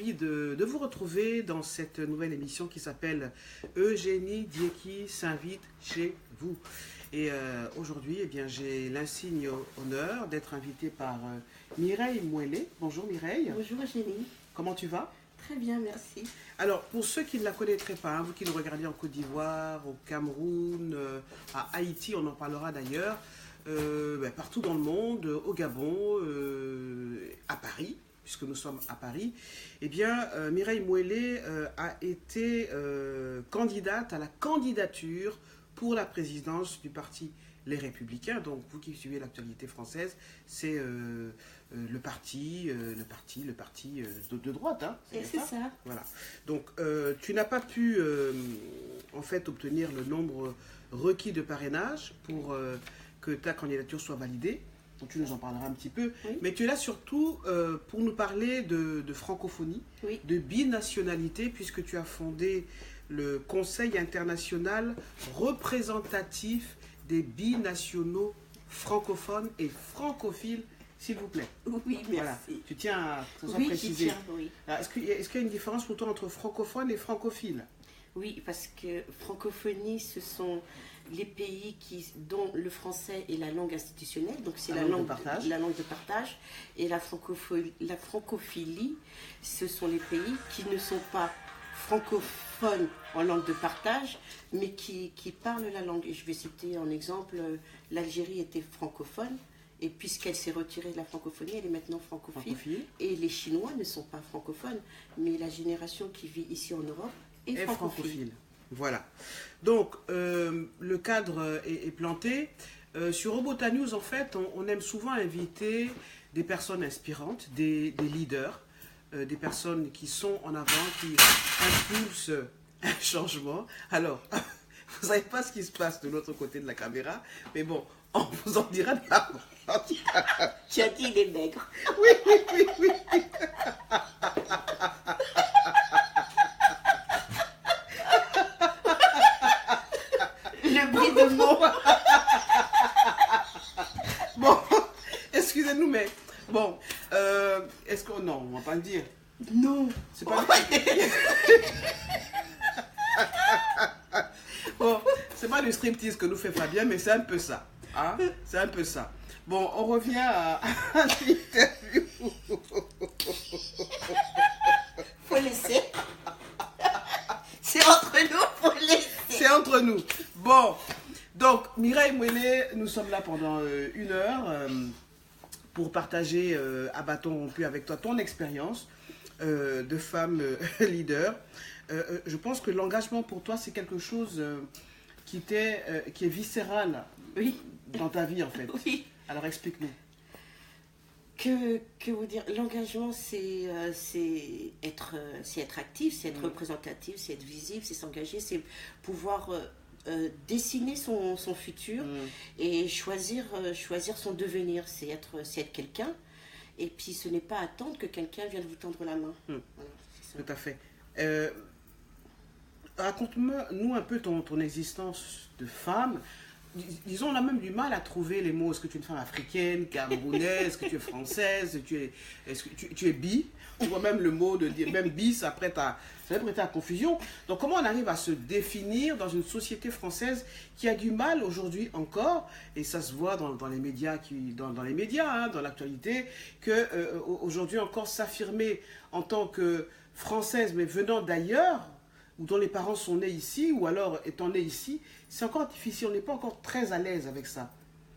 ravi de vous retrouver dans cette nouvelle émission qui s'appelle Eugénie Dieki s'invite chez vous. Et aujourd'hui, eh bien, j'ai l'insigne honneur d'être invitée par Mireille Mouelé. Bonjour Mireille. Bonjour Eugénie. Comment tu vas? Très bien, merci. Alors, pour ceux qui ne la connaîtraient pas, hein, vous qui nous regardez en Côte d'Ivoire, au Cameroun, à Haïti, on en parlera d'ailleurs, partout dans le monde, au Gabon, à Paris, puisque nous sommes à Paris, eh bien, Mireille Mouelé a été candidate à la candidature pour la présidence du parti Les Républicains. Donc, vous qui suivez l'actualité française, c'est le parti de droite. Hein, c'est ça. Voilà. Donc, tu n'as pas pu, en fait, obtenir le nombre requis de parrainage pour que ta candidature soit validée. Donc, tu nous en parleras un petit peu. Oui. Mais tu es là surtout pour nous parler de francophonie, Oui. de binationalité, puisque tu as fondé le Conseil international représentatif des binationaux francophones et francophiles, s'il vous plaît. Oui, merci. Voilà. Tu tiens à que ce soit Oui, précisé. oui. Est-ce qu'il y a une différence pour toi entre francophone et francophile? Oui, parce que francophonie, ce sont les pays dont le français est la langue institutionnelle, donc c'est la langue de partage. Et la francophilie, ce sont les pays qui ne sont pas francophones en langue de partage, mais qui parlent la langue. Et je vais citer en exemple, l'Algérie était francophone, et puisqu'elle s'est retirée de la francophonie, elle est maintenant francophile. Et les Chinois ne sont pas francophones, mais la génération qui vit ici en Europe est francophile. Voilà. Donc, le cadre est planté. Sur Robota News, en fait, on aime souvent inviter des personnes inspirantes, des leaders, des personnes qui sont en avant, qui impulsent un changement. Alors, vous ne savez pas ce qui se passe de l'autre côté de la caméra, mais bon, on vous en dira davantage. Tu as dit les nègres. Oui. Le bruit de mots. Bon, excusez-nous, mais bon, est-ce que... Non, on ne va pas le dire. Non. C'est pas... Bon, c'est pas le striptease que nous fait Fabien, mais c'est un peu ça. Hein? C'est un peu ça. Bon, on revient à l'interview. Faut laisser. C'est entre nous, faut laisser. C'est entre nous. Bon, donc Mireille Mouelé, nous sommes là pendant 1 heure pour partager à bâton rompu avec toi ton expérience de femme leader. Je pense que l'engagement pour toi, c'est quelque chose qui est viscéral dans ta vie en fait. Oui. Alors explique-nous. Que vous dire, l'engagement c'est être actif, c'est être représentatif, c'est être visible, c'est s'engager, c'est pouvoir dessiner son futur et choisir son devenir, c'est être quelqu'un, et puis ce n'est pas attendre que quelqu'un vienne vous tendre la main. Voilà, c'est ça. Tout à fait. Raconte-nous un peu ton existence de femme. Disons, on a même du mal à trouver les mots. Est-ce que tu es une femme africaine, camerounaise, est-ce que tu es française, est-ce que tu es bi? Tu vois, même le mot de dire, même bi, ça prête à confusion. Donc, comment on arrive à se définir dans une société française qui a du mal aujourd'hui encore, et ça se voit dans les médias, dans l'actualité, qu'aujourd'hui encore s'affirmer en tant que française, mais venant d'ailleurs, ou dont les parents sont nés ici, ou alors étant nés ici, c'est encore difficile, on n'est pas encore très à l'aise avec ça.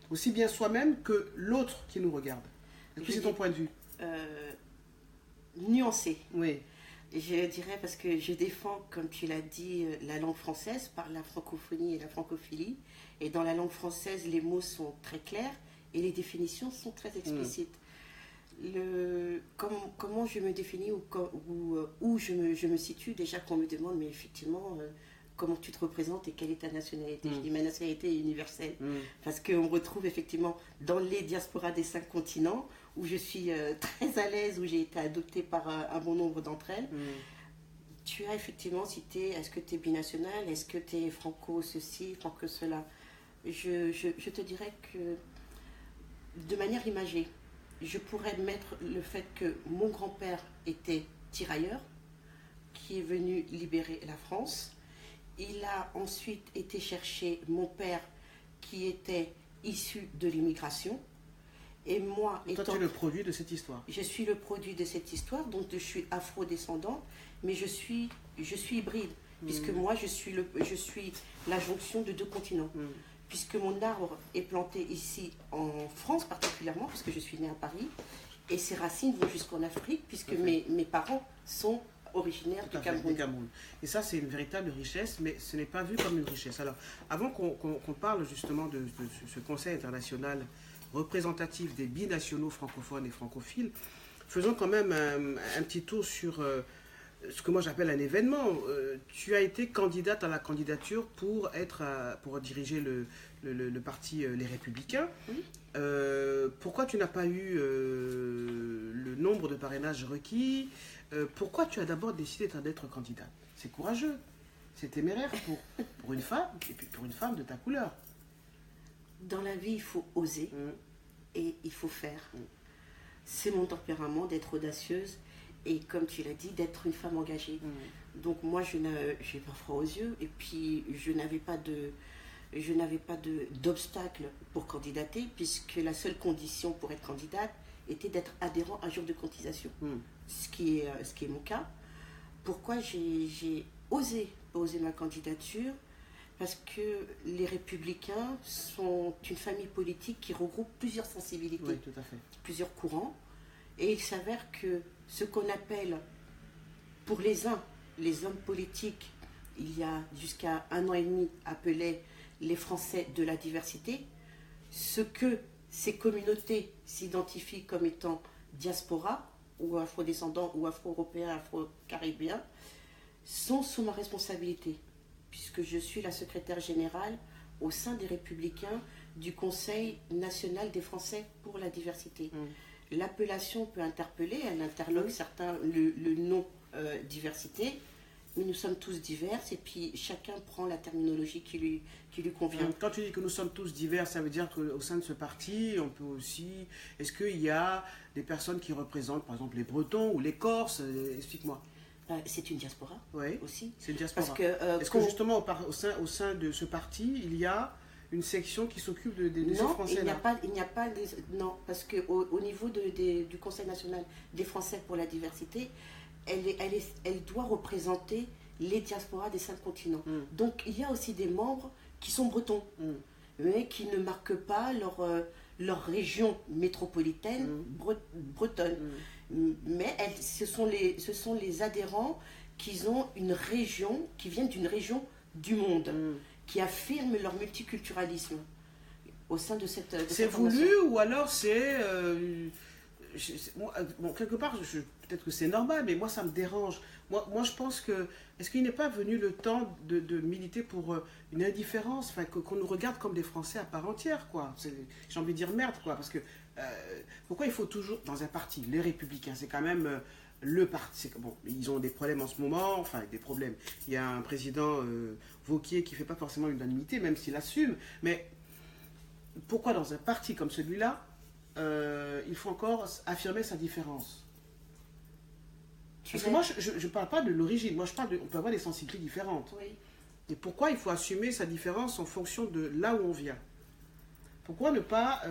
Aussi bien soi-même que l'autre qui nous regarde. Est-ce que c'est ton point de vue? Nuancé. Oui. Je dirais parce que je défends, comme tu l'as dit, la langue française par la francophonie et la francophilie. Et dans la langue française, les mots sont très clairs et les définitions sont très explicites. Comment je me définis où je me situe, déjà qu'on me demande, mais effectivement, comment tu te représentes et quelle est ta nationalité? Je dis ma nationalité est universelle, parce qu'on me retrouve effectivement dans les diasporas des 5 continents, où je suis très à l'aise, où j'ai été adoptée par un bon nombre d'entre elles. Tu as effectivement cité, est-ce que tu es binational, est-ce que tu es franco-ceci, franco-cela? Je te dirais que de manière imagée, je pourrais mettre le fait que mon grand-père était tirailleur qui est venu libérer la France. Il a ensuite été chercher mon père qui était issu de l'immigration. Et moi, toi, tu es le produit de cette histoire. Je suis le produit de cette histoire, donc je suis afro-descendante, mais je suis hybride, puisque moi, je suis la jonction de deux continents. Puisque mon arbre est planté ici en France particulièrement, puisque je suis née à Paris, et ses racines vont jusqu'en Afrique, puisque mes parents sont originaires du Cameroun. Et ça, c'est une véritable richesse, mais ce n'est pas vu comme une richesse. Alors, avant qu'on parle justement de ce Conseil international représentatif des binationaux francophones et francophiles, faisons quand même un petit tour sur ce que moi j'appelle un événement. Tu as été candidate à la candidature pour diriger le parti Les Républicains. Oui. Pourquoi tu n'as pas eu le nombre de parrainages requis? Pourquoi tu as d'abord décidé d'être candidate? C'est courageux, c'est téméraire pour une femme, et puis pour une femme de ta couleur. Dans la vie, il faut oser et il faut faire. C'est mon tempérament d'être audacieuse et, comme tu l'as dit, d'être une femme engagée. Donc moi, je n'ai pas froid aux yeux et puis je n'avais pas d'obstacle pour candidater, puisque la seule condition pour être candidate était d'être adhérent à un jour de cotisation, ce qui est mon cas. Pourquoi j'ai osé poser ma candidature? Parce que les Républicains sont une famille politique qui regroupe plusieurs sensibilités, oui, tout à fait, plusieurs courants. Et il s'avère que ce qu'on appelle, pour les uns, les hommes politiques, il y a jusqu'à 1 an et demi, appelaient les Français de la diversité, ce que ces communautés s'identifient comme étant diaspora, ou afro-descendants, ou afro-européens, afro-caribéens, sont sous ma responsabilité, puisque je suis la secrétaire générale au sein des Républicains du Conseil national des Français pour la diversité. L'appellation peut interpeller, elle interloque certains le nom diversité, mais nous sommes tous divers et puis chacun prend la terminologie qui lui convient. Quand tu dis que nous sommes tous divers, ça veut dire qu'au sein de ce parti, on peut aussi... Est-ce qu'il y a des personnes qui représentent, par exemple, les Bretons ou les Corses? Explique-moi. C'est une diaspora aussi. C'est une diaspora. Parce que, est-ce que justement, au sein de ce parti, il y a une section qui s'occupe de ces Français-là? Il n'y a pas... Non, parce qu'au niveau du Conseil national des Français pour la diversité, elle doit représenter les diasporas des 5 continents. Donc il y a aussi des membres qui sont bretons, mais qui ne marquent pas leur région métropolitaine bretonne. Mais ce sont les adhérents qui ont une région, qui viennent d'une région du monde, qui affirment leur multiculturalisme au sein de cette c'est voulu ou alors c'est... bon, quelque part, peut-être que c'est normal, mais moi, ça me dérange. Moi, je pense que... Est-ce qu'il n'est pas venu le temps de militer pour une indifférence, enfin, qu'on nous regarde comme des Français à part entière, quoi. J'ai envie de dire merde, quoi. Parce que pourquoi il faut toujours... Dans un parti, les Républicains, c'est quand même le parti... Bon, ils ont des problèmes en ce moment, enfin, des problèmes. Il y a un président Wauquiez qui ne fait pas forcément l'unanimité, même s'il assume. Mais pourquoi dans un parti comme celui-là, il faut encore affirmer sa différence? Parce que moi, je ne parle pas de l'origine. Moi, je parle on peut avoir des sensibilités différentes. Oui. Et pourquoi il faut assumer sa différence en fonction de là où on vient? Pourquoi ne pas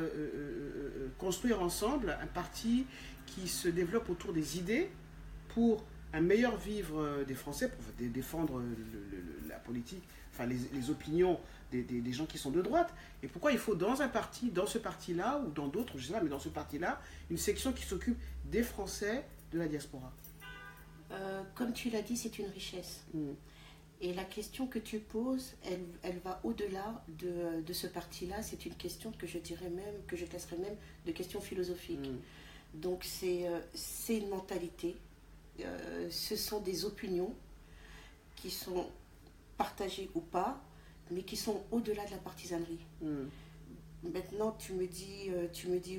construire ensemble un parti qui se développe autour des idées pour un meilleur vivre des Français, pour défendre la politique, enfin les opinions des gens qui sont de droite? Et pourquoi il faut dans ce parti-là, ou dans d'autres, je sais pas, mais dans ce parti-là, une section qui s'occupe des Français de la diaspora? Comme tu l'as dit, c'est une richesse. Et la question que tu poses, elle va au-delà de ce parti-là. C'est une question que je dirais même, que je classerais même de question philosophique. Donc c'est une mentalité. Ce sont des opinions qui sont partagées ou pas, mais qui sont au-delà de la partisanerie. Maintenant, tu me dis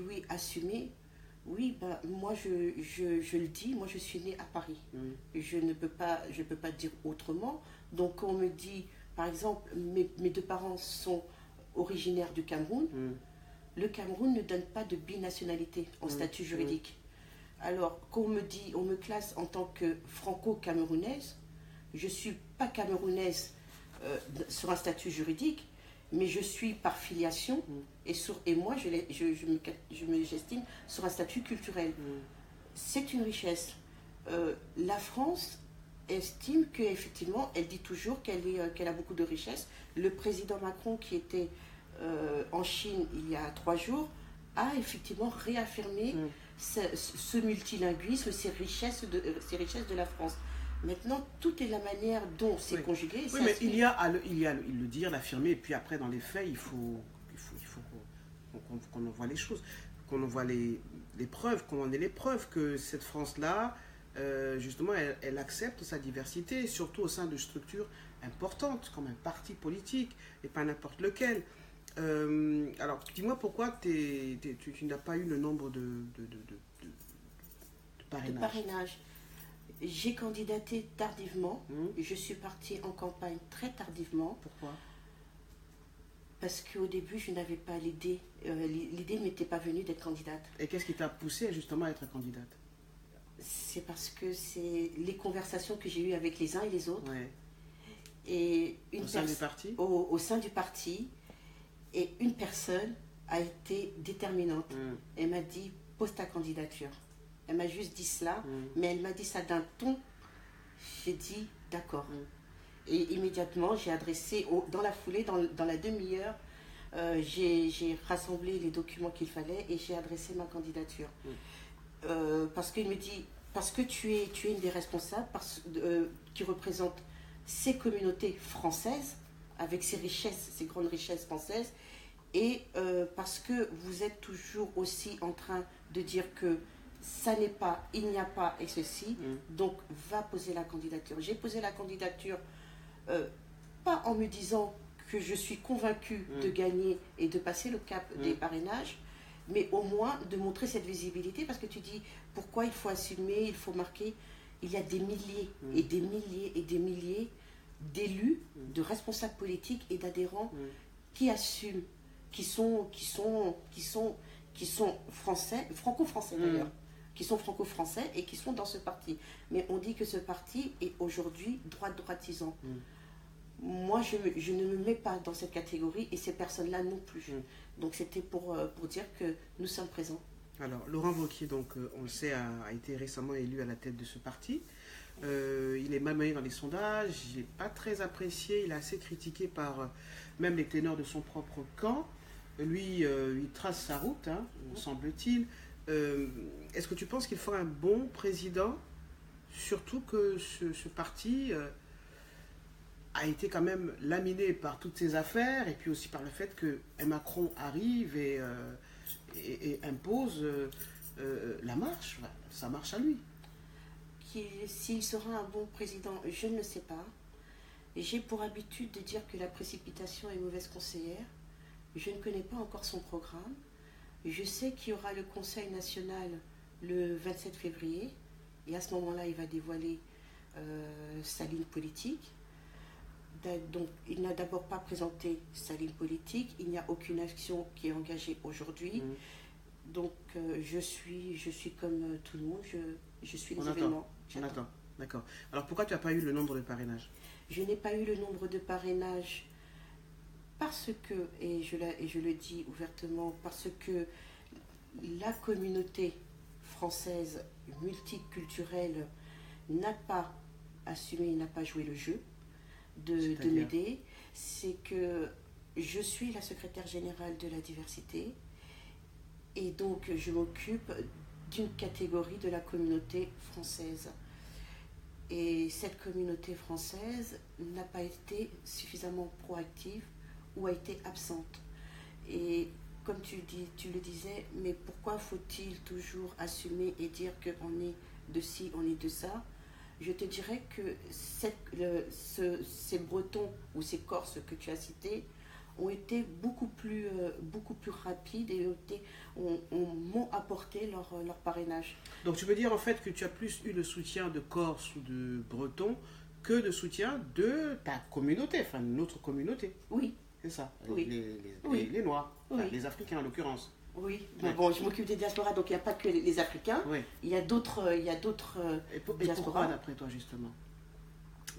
oui, assumer. Oui, moi je le dis, moi je suis née à Paris. Je ne peux pas dire autrement. Donc quand on me dit, par exemple, mes 2 parents sont originaires du Cameroun, le Cameroun ne donne pas de binationalité en statut juridique. Alors, quand on me classe en tant que franco-camerounaise, je ne suis pas camerounaise sur un statut juridique, mais je suis par filiation et moi, je j'estime sur un statut culturel. C'est une richesse. La France estime qu'effectivement, elle dit toujours qu'elle a beaucoup de richesses. Le président Macron, qui était en Chine il y a 3 jours, a effectivement réaffirmé ce multilinguisme, ces richesses de la France. Maintenant, tout est la manière dont c'est conjugué. Oui, mais il y a le dire, l'affirmer, et puis après, dans les faits, il faut qu'on en voit les choses, qu'on en voit les preuves, qu'on en ait les preuves que cette France-là, justement, elle accepte sa diversité, surtout au sein de structures importantes, comme un parti politique, et pas n'importe lequel. Alors, dis-moi pourquoi tu n'as pas eu le nombre de parrainages. De parrainage. J'ai candidaté tardivement. Je suis partie en campagne très tardivement. Pourquoi? Parce qu'au début, je n'avais pas l'idée. L'idée ne m'était pas venue d'être candidate. Et qu'est-ce qui t'a poussé justement à être candidate? C'est parce que c'est les conversations que j'ai eues avec les uns et les autres. Ouais. Et au sein du parti au sein du parti. Et une personne a été déterminante. Elle m'a dit, pose ta candidature. Elle m'a juste dit cela, mais elle m'a dit ça d'un ton. J'ai dit, d'accord. Et immédiatement, j'ai adressé, dans la foulée, dans la demi-heure, j'ai rassemblé les documents qu'il fallait et j'ai adressé ma candidature. Parce qu'il me dit, parce que tu es une des responsables qui représente ces communautés françaises, avec ces richesses, ces grandes richesses françaises, et parce que vous êtes toujours aussi en train de dire que ça n'est pas, il n'y a pas et ceci, donc va poser la candidature. J'ai posé la candidature, pas en me disant que je suis convaincue de gagner et de passer le cap des parrainages, mais au moins de montrer cette visibilité, parce que tu dis pourquoi il faut assumer, il faut marquer. Il y a des milliers et des milliers et des milliers d'élus, de responsables politiques et d'adhérents qui assument, qui sont français, franco-français d'ailleurs, qui sont franco-français et qui sont dans ce parti. Mais on dit que ce parti est aujourd'hui droitisant. Moi, je ne me mets pas dans cette catégorie et ces personnes-là non plus. Donc c'était pour dire que nous sommes présents. Alors, Laurent Wauquiez, donc, on le sait, a été récemment élu à la tête de ce parti. Il est malmené dans les sondages, il n'est pas très apprécié, il est assez critiqué par même les ténors de son propre camp. Lui, il trace sa route, semble-t-il. Est-ce que tu penses qu'il faut un bon président, surtout que ce parti a été quand même laminé par toutes ces affaires et puis aussi par le fait que Macron arrive et impose la marche, sa marche à lui? S'il sera un bon président, je ne sais pas. J'ai pour habitude de dire que la précipitation est mauvaise conseillère. Je ne connais pas encore son programme. Je sais qu'il y aura le Conseil national le 27 février. Et à ce moment-là, il va dévoiler sa ligne politique. Donc, il n'a d'abord pas présenté sa ligne politique. Il n'y a aucune action qui est engagée aujourd'hui. Donc, je suis comme tout le monde. Je suis les événements. On attend. D'accord. Alors, pourquoi tu n'as pas eu le nombre de parrainages? Je n'ai pas eu le nombre de parrainages parce que, et je le dis ouvertement, parce que la communauté française multiculturelle n'a pas assumé, n'a pas joué le jeu de m'aider. C'est que je suis la secrétaire générale de la diversité et donc je m'occupe d'une catégorie de la communauté française. Et cette communauté française n'a pas été suffisamment proactive ou a été absente. Et comme tu le disais, mais pourquoi faut-il toujours assumer et dire qu'on est de ci, on est de ça? Je te dirais que ces Bretons ou ces Corses que tu as cités ont été beaucoup plus rapides et m'ont apporté leur parrainage. Donc tu veux dire en fait que tu as plus eu le soutien de Corse ou de Breton que de soutien de ta communauté, enfin notre communauté. Oui. C'est ça, oui. Les Noirs, enfin, les Africains en l'occurrence. Oui, bon, je m'occupe des diasporas, donc il n'y a pas que les Africains. Oui. Il y a d'autres Et pourquoi, d'après toi, justement?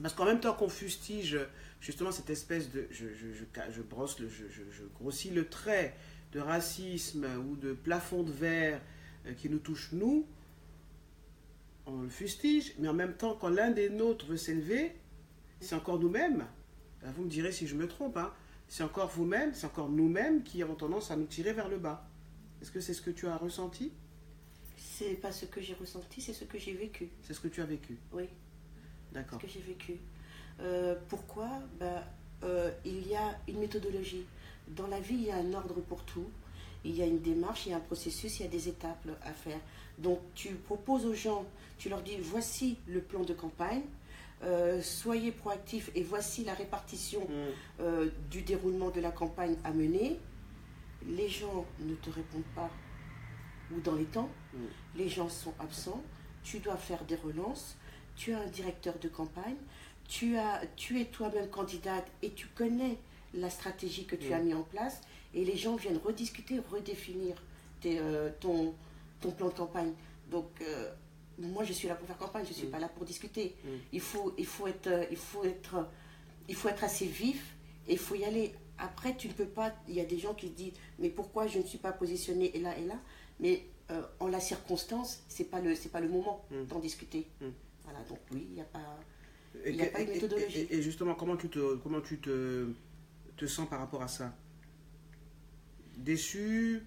Parce qu'en même temps qu'on fustige justement cette espèce de... Je grossis le trait de racisme ou de plafond de verre qui nous touche, nous, on le fustige, mais en même temps, quand l'un des nôtres veut s'élever, c'est encore nous-mêmes, vous me direz si je me trompe, hein, c'est encore vous-même, c'est encore nous-mêmes qui avons tendance à nous tirer vers le bas. Est-ce que c'est ce que tu as ressenti? C'est pas ce que j'ai ressenti, c'est ce que j'ai vécu. C'est ce que tu as vécu? Oui. D'accord. Ce que j'ai vécu. Pourquoi? Il y a une méthodologie. Dans la vie, il y a un ordre pour tout. Il y a une démarche, il y a un processus, il y a des étapes à faire. Donc tu proposes aux gens, tu leur dis voici le plan de campagne, soyez proactifs et voici la répartition du déroulement de la campagne à mener. Les gens ne te répondent pas ou dans les temps, les gens sont absents, tu dois faire des relances, tu as un directeur de campagne, tu es toi-même candidate et tu connais la stratégie que tu as mis en place et les gens viennent rediscuter, redéfinir ton plan de campagne. Donc, moi, je suis là pour faire campagne, je ne suis pas là pour discuter. Il faut être assez vif et il faut y aller. Après, tu ne peux pas... Il y a des gens qui disent, mais pourquoi je ne suis pas positionnée et là et là? Mais en la circonstance, ce n'est pas le moment d'en discuter. Voilà, donc oui, il n'y a pas de méthodologie. Et justement, comment tu te sens par rapport à ça? Déçu?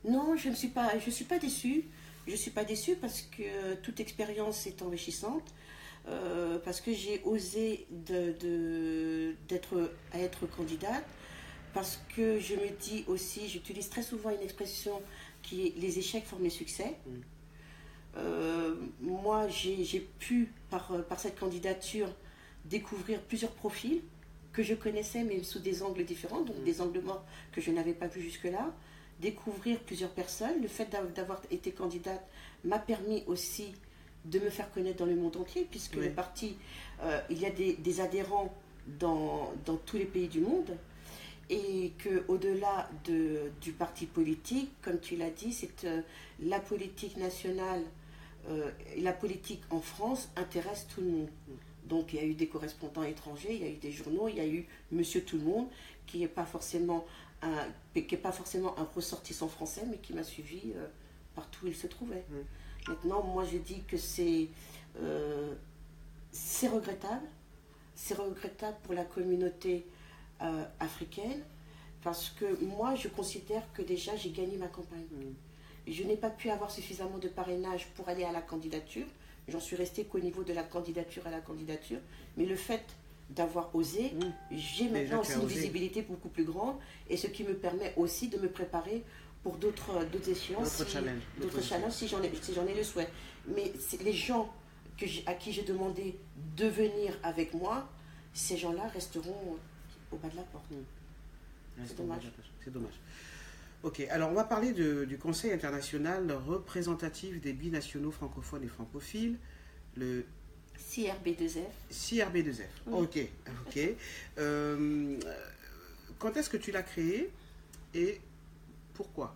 Non, je ne suis pas déçue. Je ne suis pas déçue parce que toute expérience est enrichissante. Parce que j'ai osé être candidate. Parce que je me dis aussi, j'utilise très souvent une expression qui est les échecs forment les succès. Moi, j'ai pu, par cette candidature, découvrir plusieurs profils que je connaissais, mais sous des angles différents, donc des angles morts que je n'avais pas vus jusque-là. Découvrir plusieurs personnes. Le fait d'avoir été candidate m'a permis aussi de me faire connaître dans le monde entier, puisque le parti, il y a des adhérents dans tous les pays du monde. Et qu'au-delà du parti politique, comme tu l'as dit, c'est la politique nationale, la politique en France intéresse tout le monde. Donc il y a eu des correspondants étrangers, il y a eu des journaux, il y a eu Monsieur Tout-le-Monde, qui n'est pas forcément un ressortissant français, mais qui m'a suivi partout où il se trouvait. Maintenant, moi je dis que c'est regrettable. C'est regrettable pour la communauté africaine, parce que moi je considère que déjà j'ai gagné ma campagne. Je n'ai pas pu avoir suffisamment de parrainage pour aller à la candidature, j'en suis restée qu'au niveau de la candidature à la candidature, mais le fait d'avoir osé, j'ai maintenant aussi une visibilité beaucoup plus grande, et ce qui me permet aussi de me préparer pour d'autres échéances, d'autres challenges si j'en ai le souhait. Mais les gens à qui j'ai demandé de venir avec moi, ces gens-là resteront au bas de la porte. C'est dommage. C'est dommage. Ok, alors on va parler du Conseil international représentatif des binationaux francophones et francophiles, le CRB2F. CRB2F, oui. Ok. Quand est-ce que tu l'as créé et pourquoi?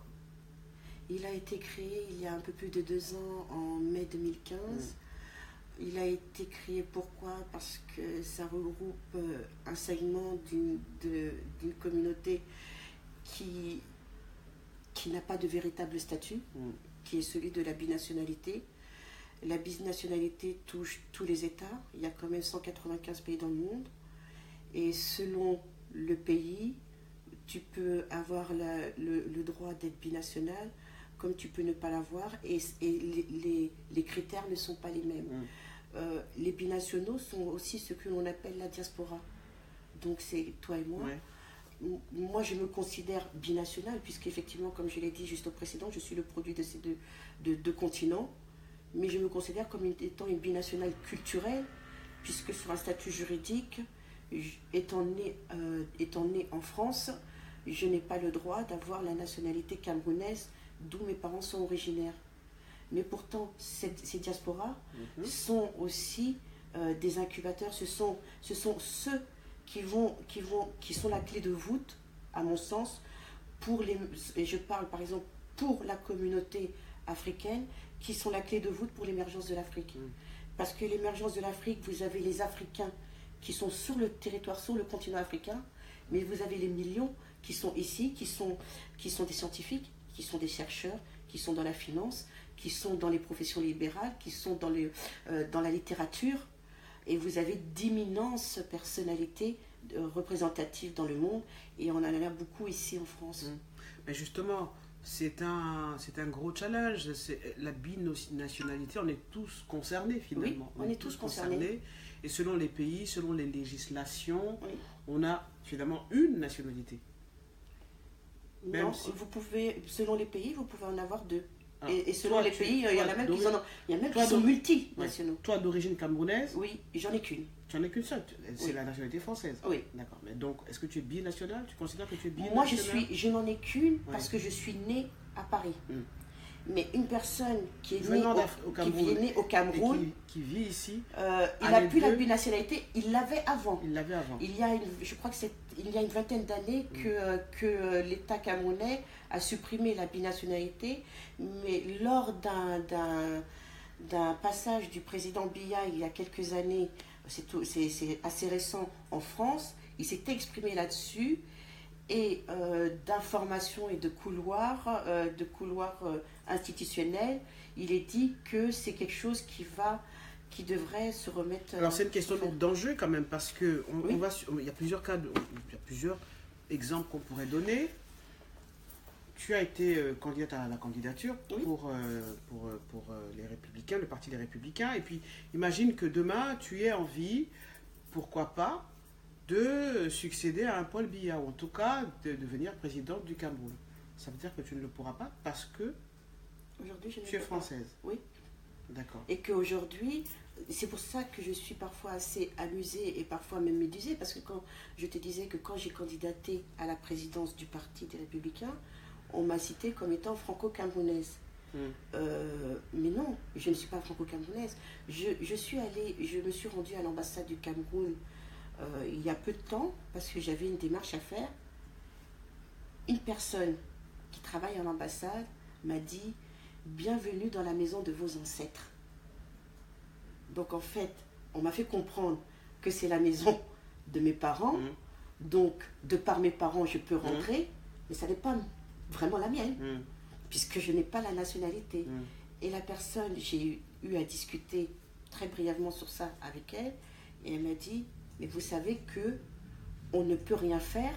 Il a été créé il y a un peu plus de 2 ans, en mai 2015. Il a été créé pourquoi? Parce que ça regroupe un segment d'une communauté qui n'a pas de véritable statut, qui est celui de la binationalité. La binationalité touche tous les États. Il y a quand même 195 pays dans le monde. Et selon le pays, tu peux avoir le droit d'être binational, comme tu peux ne pas l'avoir. Et les critères ne sont pas les mêmes. Les binationaux sont aussi ce que l'on appelle la diaspora. Donc c'est toi et moi. Moi, je me considère binationale, puisqu'effectivement, comme je l'ai dit juste au précédent, je suis le produit de ces deux continents. Mais je me considère comme étant une binationale culturelle, puisque sur un statut juridique, étant née en France, je n'ai pas le droit d'avoir la nationalité camerounaise, d'où mes parents sont originaires. Mais pourtant, ces diasporas sont aussi des incubateurs. Ce sont ceux qui sont la clé de voûte, à mon sens, et je parle par exemple pour la communauté africaine, qui sont la clé de voûte pour l'émergence de l'Afrique. Parce que l'émergence de l'Afrique, vous avez les Africains qui sont sur le territoire, sur le continent africain, mais vous avez les millions qui sont ici, qui sont des scientifiques, qui sont des chercheurs, qui sont dans la finance, qui sont dans les professions libérales, qui sont dans la littérature. Et vous avez d'immenses personnalités représentatives dans le monde, et on en a beaucoup ici en France. Mais justement, c'est un gros challenge. La binationalité, on est tous concernés finalement. Oui, on est tous concernés. Et selon les pays, selon les législations, on a finalement une nationalité. Non, selon les pays, vous pouvez en avoir deux. Et selon les pays, il y en a même qui sont multinationaux. Toi, d'origine camerounaise? Oui, j'en ai qu'une. Tu n'en as qu'une seule? C'est la nationalité française? Oui. D'accord. Mais donc, est-ce que tu es binational? Tu considères que tu es binational? Moi, je n'en ai qu'une parce que je suis née à Paris. Mais une personne qui est née au Cameroun, qui vit ici, il n'a plus la binationalité, il l'avait avant. Je crois qu'il y a une vingtaine d'années que l'État camerounais a supprimé la binationalité, mais lors d'un passage du président Biya il y a quelques années, c'est assez récent en France, il s'est exprimé là-dessus. Et d'informations et de couloirs institutionnels, il est dit que c'est quelque chose qui devrait se remettre. Alors c'est une question d'enjeu quand même, parce que il y a plusieurs cas, il y a plusieurs exemples qu'on pourrait donner. Tu as été candidate à la candidature pour les Républicains, le Parti des Républicains, et puis imagine que demain tu aies envie, pourquoi pas, de succéder à un Paul Biya, ou en tout cas de devenir présidente du Cameroun. Ça veut dire que tu ne le pourras pas parce que tu es française. Oui. D'accord. Et qu'aujourd'hui, c'est pour ça que je suis parfois assez amusée et parfois même médusée, parce que quand je te disais que quand j'ai candidaté à la présidence du Parti des Républicains, on m'a citée comme étant franco-camerounaise. Mais non, je ne suis pas franco-camerounaise. Je me suis rendue à l'ambassade du Cameroun il y a peu de temps, parce que j'avais une démarche à faire. Une personne qui travaille à l'ambassade m'a dit « Bienvenue dans la maison de vos ancêtres ». Donc en fait, on m'a fait comprendre que c'est la maison de mes parents. Donc, de par mes parents, je peux rentrer, mais ça n'est pas vraiment la mienne, puisque je n'ai pas la nationalité. Et la personne, j'ai eu à discuter très brièvement sur ça avec elle, et elle m'a dit « Mais vous savez que on ne peut rien faire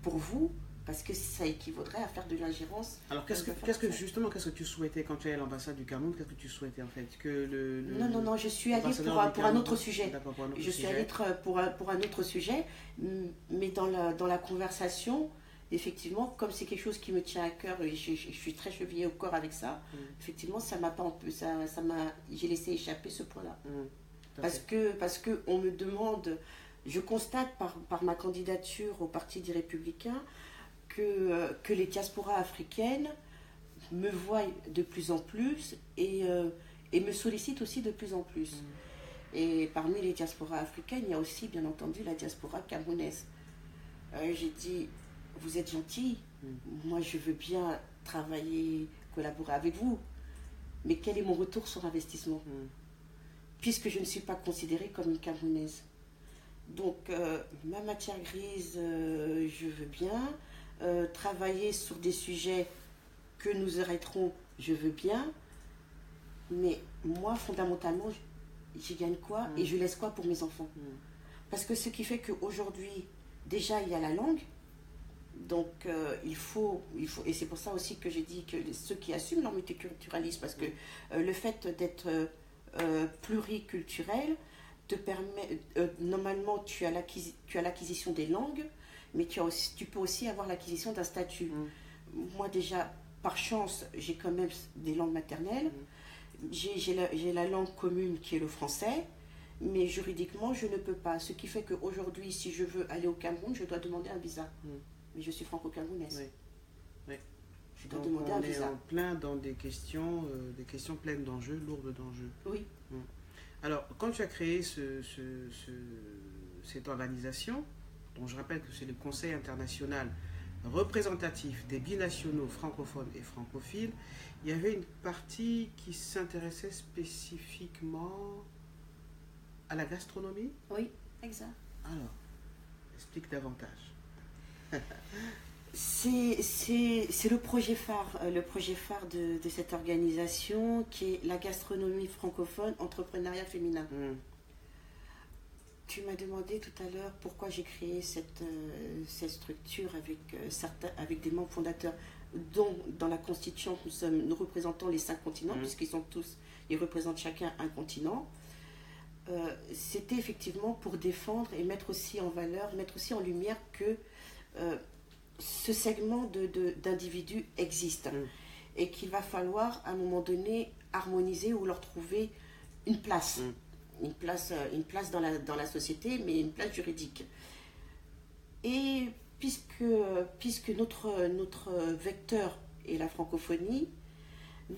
pour vous, parce que ça équivaudrait à faire de l'ingérence. » Alors qu'est-ce que tu souhaitais quand tu es à l'ambassade du Cameroun? Qu'est-ce que tu souhaitais en fait Non, je suis allée pour un autre sujet. Je suis allée pour un autre sujet, mais dans la conversation, effectivement, comme c'est quelque chose qui me tient à cœur et je suis très chevillée au corps avec ça, effectivement, j'ai laissé échapper ce point-là. Parce que on me demande, je constate par ma candidature au Parti des Républicains que les diasporas africaines me voient de plus en plus et me sollicitent aussi de plus en plus. Et parmi les diasporas africaines, il y a aussi bien entendu la diaspora camerounaise. J'ai dit, vous êtes gentils, moi je veux bien travailler, collaborer avec vous, mais quel est mon retour sur investissement puisque je ne suis pas considérée comme une Camerounaise. Donc, ma matière grise, je veux bien. Travailler sur des sujets que nous arrêterons, je veux bien. Mais moi, fondamentalement, j'y gagne quoi et je laisse quoi pour mes enfants? Parce que ce qui fait qu'aujourd'hui, déjà, il y a la langue. Donc, il faut, et c'est pour ça aussi que j'ai dit que ceux qui assument leur multiculturalisme, parce que le fait d'être pluriculturel te permet, normalement tu as l'acquisition des langues, mais tu peux aussi avoir l'acquisition d'un statut. Moi déjà, par chance, j'ai quand même des langues maternelles. J'ai la langue commune qui est le français, mais juridiquement je ne peux pas. Ce qui fait qu'aujourd'hui, si je veux aller au Cameroun, je dois demander un visa. Mais je suis franco-camerounaise. Je dois demander un visa. On est en plein dans des questions pleines d'enjeux, lourdes d'enjeux. Oui. Alors, quand tu as créé cette organisation, dont je rappelle que c'est le Conseil international représentatif des binationaux francophones et francophiles, il y avait une partie qui s'intéressait spécifiquement à la gastronomie. Oui, exact. Alors, explique davantage. C'est le projet phare de cette organisation qui est la gastronomie francophone, entrepreneuriat féminin. Tu m'as demandé tout à l'heure pourquoi j'ai créé cette structure avec des membres fondateurs, dont dans la Constitution nous représentons les 5 continents, ils représentent chacun un continent. C'était effectivement pour défendre et mettre aussi en valeur, mettre aussi en lumière que ce segment d'individus existe et qu'il va falloir à un moment donné harmoniser ou leur trouver une place. Une place dans la société, mais une place juridique. Et puisque notre vecteur est la francophonie,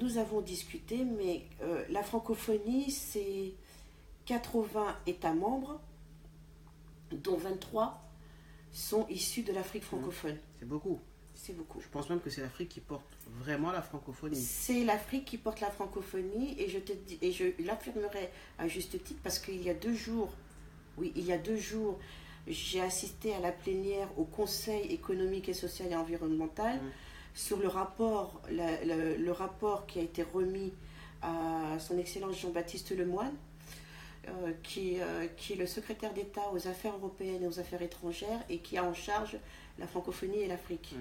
nous avons discuté, mais la francophonie, c'est 80 États membres, dont 23 sont issus de l'Afrique francophone. C'est beaucoup. C'est beaucoup. Je pense même que c'est l'Afrique qui porte vraiment la francophonie. C'est l'Afrique qui porte la francophonie et je l'affirmerai à juste titre parce qu'il y a 2 jours, j'ai assisté à la plénière au Conseil économique et social et environnemental sur le rapport qui a été remis à son Excellence Jean-Baptiste Lemoyne, qui est le secrétaire d'État aux affaires européennes et aux affaires étrangères et qui a en charge la francophonie et l'Afrique.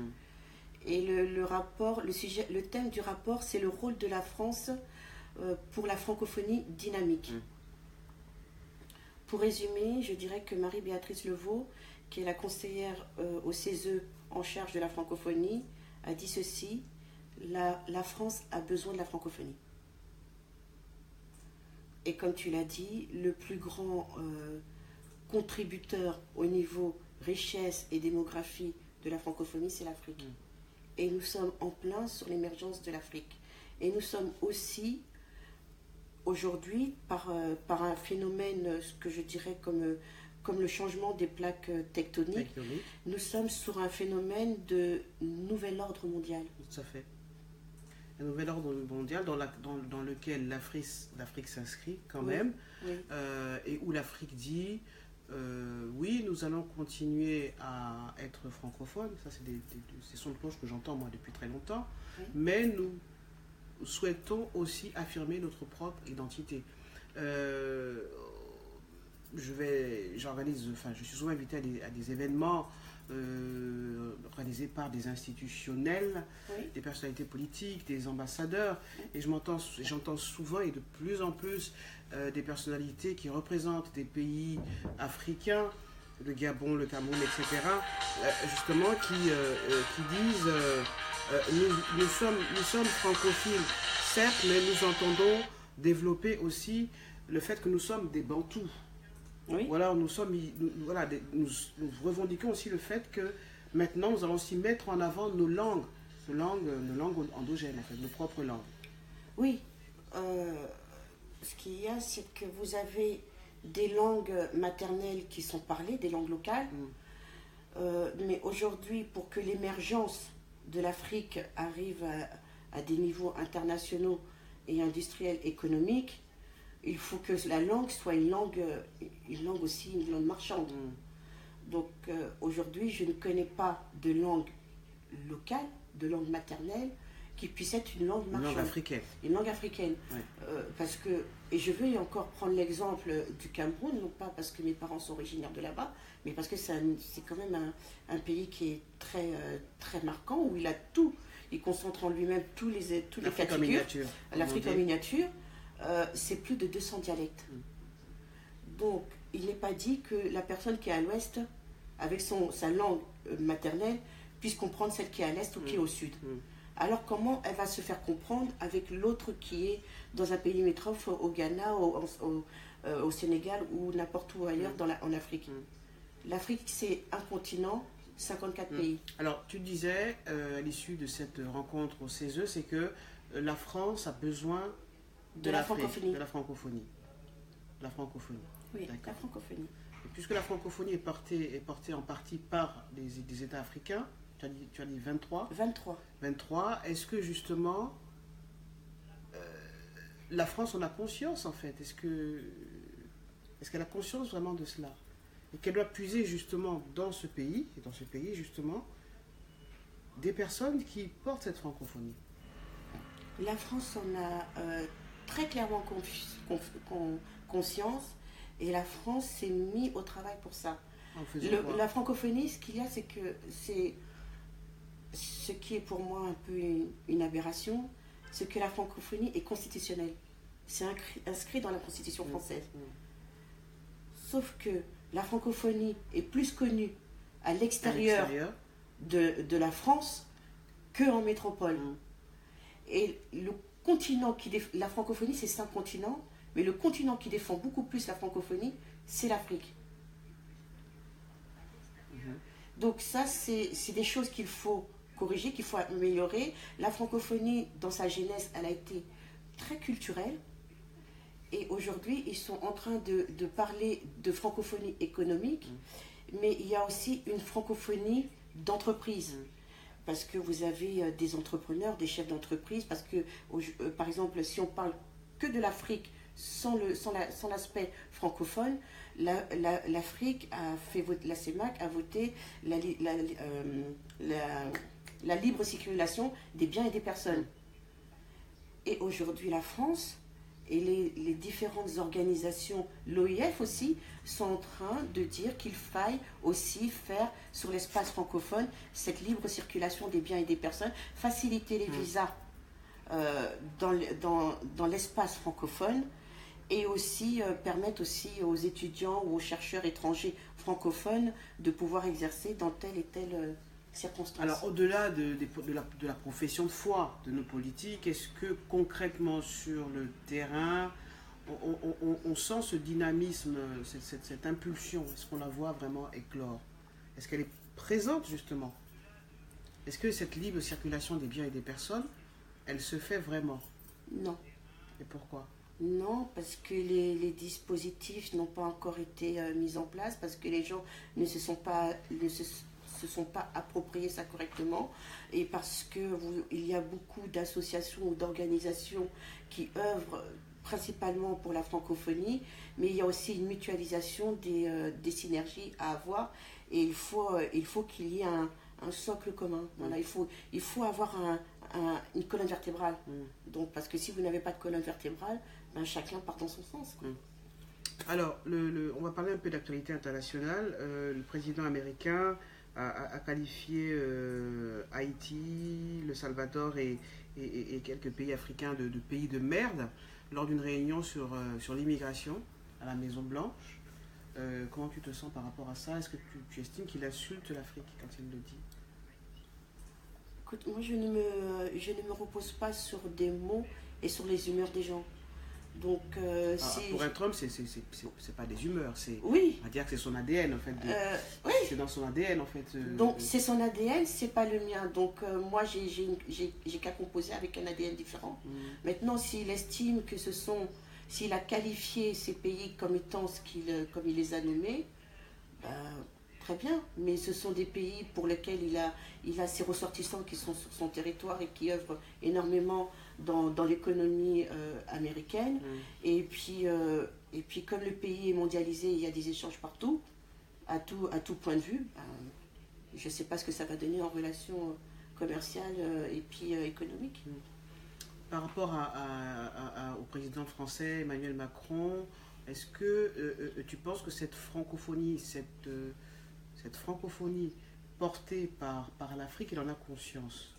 Et le thème du rapport, c'est le rôle de la France pour la francophonie dynamique. Pour résumer, je dirais que Marie-Béatrice Levaux, qui est la conseillère au CESE en charge de la francophonie, a dit ceci: la France a besoin de la francophonie. Et comme tu l'as dit, le plus grand contributeur au niveau richesse et démographie de la francophonie, c'est l'Afrique. Et nous sommes en plein sur l'émergence de l'Afrique. Et nous sommes aussi, aujourd'hui, par un phénomène, ce que je dirais comme le changement des plaques tectoniques, nous sommes sur un phénomène de nouvel ordre mondial. Tout à fait. Un nouvel ordre mondial dans lequel l'Afrique s'inscrit quand même, et où l'Afrique dit oui, nous allons continuer à être francophones, ça c'est sons de cloche que j'entends moi depuis très longtemps, mais nous souhaitons aussi affirmer notre propre identité. Je suis souvent invité à des événements organisés par des institutionnels, des personnalités politiques, des ambassadeurs, et j'entends souvent et de plus en plus des personnalités qui représentent des pays africains, le Gabon, le Cameroun, etc., justement qui disent nous sommes francophiles, certes, mais nous entendons développer aussi le fait que nous sommes des Bantous. Voilà, nous revendiquons aussi le fait que maintenant nous allons aussi mettre en avant nos langues endogènes, en fait, nos propres langues. Oui, ce qu'il y a, c'est que vous avez des langues maternelles qui sont parlées, des langues locales, mais aujourd'hui, pour que l'émergence de l'Afrique arrive à des niveaux internationaux et industriels économiques, il faut que la langue soit une langue marchande. Donc aujourd'hui, je ne connais pas de langue locale, de langue maternelle, qui puisse être une langue marchande. Une langue africaine. Parce que, et je veux encore prendre l'exemple du Cameroun, non pas parce que mes parents sont originaires de là-bas, mais parce que c'est quand même un pays qui est très, très marquant, où il a tout, il concentre en lui-même tous les catégories. L'Afrique en miniature. C'est plus de 200 dialectes. Donc, il n'est pas dit que la personne qui est à l'ouest, avec sa langue maternelle, puisse comprendre celle qui est à l'est ou qui est au sud. Alors, comment elle va se faire comprendre avec l'autre qui est dans un pays limitrophe, au Ghana, au Sénégal ou n'importe où ailleurs en Afrique? L'Afrique, c'est un continent, 54 pays. Alors, tu disais, à l'issue de cette rencontre au CESE, c'est que la France a besoin de la francophonie. La francophonie. Oui, la francophonie. Et puisque la francophonie est portée en partie par des États africains, tu as dit 23 23. 23. Est-ce que justement, la France en a conscience en fait? Est-ce qu'elle a conscience vraiment de cela? Et qu'elle doit puiser justement dans ce pays, et dans ce pays justement, des personnes qui portent cette francophonie? La France en a très clairement conscience, et la France s'est mise au travail pour ça. La francophonie, ce qu'il y a, c'est que c'est ce qui est pour moi un peu une aberration, c'est que la francophonie est constitutionnelle. C'est inscrit dans la Constitution française. Sauf que la francophonie est plus connue à l'extérieur de la France qu'en métropole. Et le continent la francophonie, c'est 5 continents, mais le continent qui défend beaucoup plus la francophonie, c'est l'Afrique. Donc ça, c'est des choses qu'il faut corriger, qu'il faut améliorer. La francophonie, dans sa genèse, elle a été très culturelle. Et aujourd'hui, ils sont en train de parler de francophonie économique, mais il y a aussi une francophonie d'entreprise. Parce que vous avez des entrepreneurs, des chefs d'entreprise, parce que, par exemple, si on parle que de l'Afrique sans l'aspect francophone, l'Afrique a fait voter, la CEMAC a voté la libre circulation des biens et des personnes. Et aujourd'hui, la France et les différentes organisations, l'OIF aussi, sont en train de dire qu'il faille aussi faire sur l'espace francophone cette libre circulation des biens et des personnes, faciliter les visas dans l'espace francophone, et aussi permettre aussi aux étudiants ou aux chercheurs étrangers francophones de pouvoir exercer dans telle et telle circonstance. Alors, au-delà de la profession de foi de nos politiques, est-ce que concrètement sur le terrain, on sent ce dynamisme, cette impulsion? Est-ce qu'on la voit vraiment éclore? Est-ce qu'elle est présente justement? Est-ce que cette libre circulation des biens et des personnes, elle se fait vraiment? Non. Et pourquoi? Non, parce que les dispositifs n'ont pas encore été mis en place, parce que les gens ne se sont pas appropriés ça correctement, et parce qu'il y a beaucoup d'associations ou d'organisations qui œuvrent principalement pour la francophonie, mais il y a aussi une mutualisation des synergies à avoir, et il faut qu'il y ait un socle commun. Voilà, il faut avoir une colonne vertébrale. Donc, parce que si vous n'avez pas de colonne vertébrale, ben, chacun part dans son sens. Alors, on va parler un peu d'actualité internationale. Le président américain a qualifié Haïti, le Salvador et quelques pays africains de pays de merde lors d'une réunion sur l'immigration à la Maison Blanche. Comment tu te sens par rapport à ça? Est-ce que tu estimes qu'il insulte l'Afrique quand il le dit? Écoute, moi je ne me repose pas sur des mots et sur les humeurs des gens. Donc, pour un Trump, c'est pas des humeurs, oui. On va dire que c'est son ADN en fait. Oui. C'est dans son ADN en fait. Donc c'est son ADN, c'est pas le mien. Donc moi j'ai qu'à composer avec un ADN différent. Maintenant, s'il estime que s'il a qualifié ces pays comme étant comme il les a nommés, très bien. Mais ce sont des pays pour lesquels il a ses ressortissants qui sont sur son territoire et qui œuvrent énormément dans l'économie américaine. Et puis comme le pays est mondialisé, il y a des échanges partout, à tout point de vue. Je ne sais pas ce que ça va donner en relations commerciales et puis économiques. Par rapport au président français Emmanuel Macron, est-ce que tu penses que cette francophonie, cette francophonie portée par l'Afrique, il en a conscience?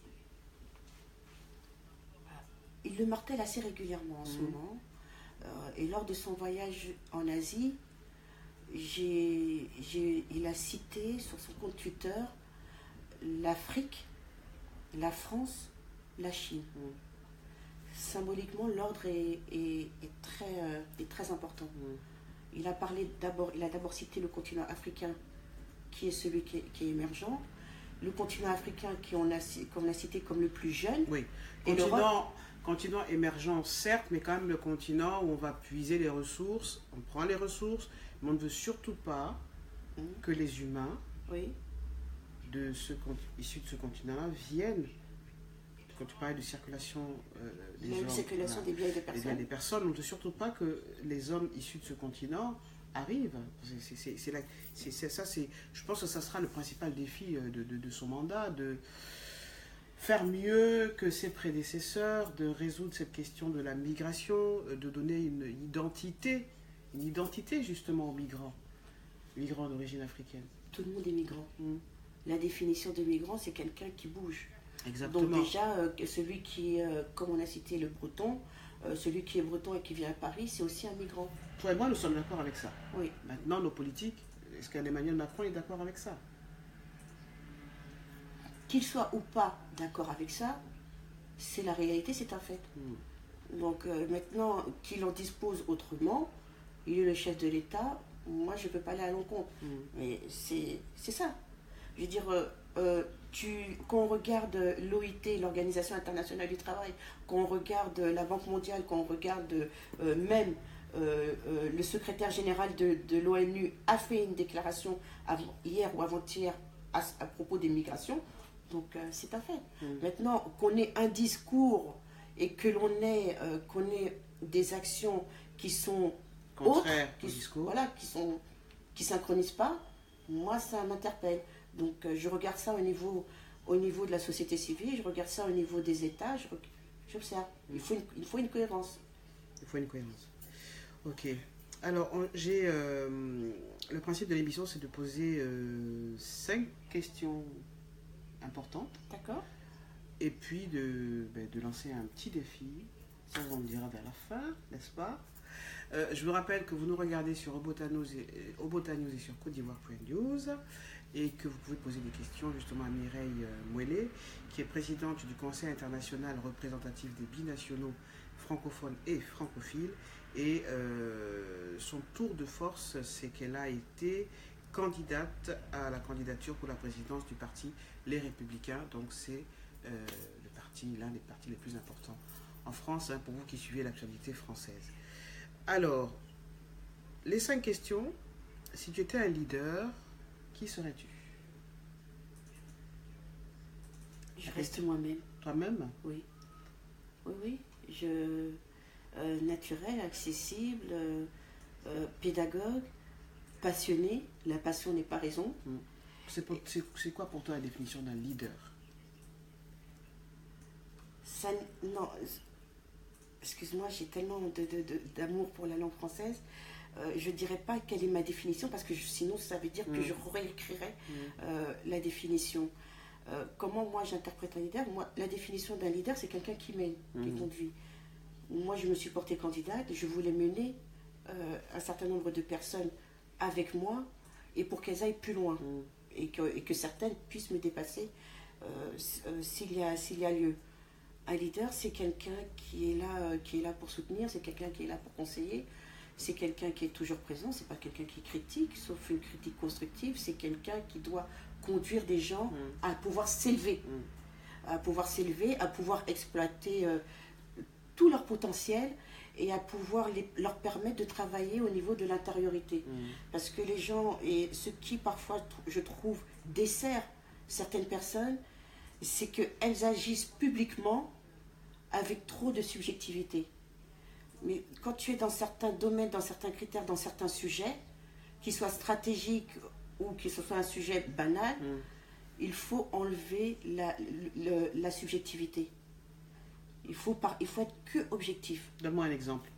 Il le martèle assez régulièrement en ce moment. Et lors de son voyage en Asie, il a cité sur son compte Twitter l'Afrique, la France, la Chine. Symboliquement, l'ordre est très important. Il a d'abord cité le continent africain, qui est celui qui est émergent, le continent africain qu'on a cité comme le plus jeune. Oui, continent émergent certes, mais quand même le continent où on va puiser les ressources, on prend les ressources, mais on ne veut surtout pas que les humains issus de ce continent-là viennent. Quand tu parlais de circulation circulation des biens et des personnes, on ne dit surtout pas que les hommes issus de ce continent arrivent. Je pense que ça sera le principal défi de son mandat, de faire mieux que ses prédécesseurs, de résoudre cette question de la migration, de donner une identité justement aux migrants d'origine africaine. Tout le monde est migrant. La définition de migrant, c'est quelqu'un qui bouge. Exactement. Donc déjà, celui qui, comme on a cité le breton, celui qui est breton et qui vient à Paris, c'est aussi un migrant. Toi et moi, nous sommes d'accord avec ça. Oui. Maintenant, nos politiques, est-ce qu'Emmanuel Macron est d'accord avec ça? Qu'il soit ou pas d'accord avec ça, c'est la réalité, c'est un fait. Donc maintenant, qu'il en dispose autrement, il est le chef de l'État, moi je ne peux pas aller à l'encontre. Mais c'est ça. Je veux dire, quand on regarde l'OIT, l'Organisation internationale du travail, quand on regarde la Banque mondiale, quand on regarde même le secrétaire général de l'ONU a fait une déclaration hier ou avant-hier à propos des migrations, donc c'est un fait. Maintenant, qu'on ait un discours et que qu'on ait des actions qui sont contraires autres, qui synchronisent pas, moi ça m'interpelle. Donc je regarde ça au niveau de la société civile, je regarde ça au niveau des États, j'observe. Il faut une cohérence. Il faut une cohérence. Ok. Alors, le principe de l'émission, c'est de poser 5 questions importantes. D'accord. Et puis de lancer un petit défi. Ça, on le dira vers la fin, n'est-ce pas? Je vous rappelle que vous nous regardez sur Obota News et sur Côte d'Ivoire.news et que vous pouvez poser des questions justement à Mireille Mouelé, qui est présidente du Conseil international représentatif des binationaux francophones et francophiles. Et son tour de force, c'est qu'elle a été candidate à la candidature pour la présidence du parti Les Républicains. Donc c'est l'un des partis les plus importants en France, hein, pour vous qui suivez l'actualité française. Alors, les 5 questions. Si tu étais un leader, qui serais-tu? Je reste moi-même. Toi-même? Oui. Oui. Naturel, accessible, pédagogue, passionné. La passion n'est pas raison. C'est quoi pour toi la définition d'un leader? Non, excuse-moi, j'ai tellement d'amour pour la langue française. Je ne dirais pas quelle est ma définition, parce que sinon ça veut dire que je réécrirais la définition. Comment moi j'interprète un leader? La définition d'un leader, c'est quelqu'un qui mène, qui conduit. Moi, je me suis portée candidate, je voulais mener un certain nombre de personnes avec moi et pour qu'elles aillent plus loin et que certaines puissent me dépasser s'il y a lieu. Un leader, c'est quelqu'un qui est là pour soutenir, c'est quelqu'un qui est là pour conseiller, c'est quelqu'un qui est toujours présent, c'est pas quelqu'un qui critique, sauf une critique constructive, c'est quelqu'un qui doit conduire des gens à pouvoir s'élever, à pouvoir exploiter tout leur potentiel et à pouvoir leur permettre de travailler au niveau de l'intériorité. Parce que les gens, et ce qui parfois, je trouve, dessert certaines personnes, c'est qu'elles agissent publiquement avec trop de subjectivité. Mais quand tu es dans certains domaines, dans certains critères, dans certains sujets, qu'ils soient stratégiques ou qu'ils soient un sujet banal, il faut enlever la subjectivité. Il faut être que objectif. Donne-moi un exemple.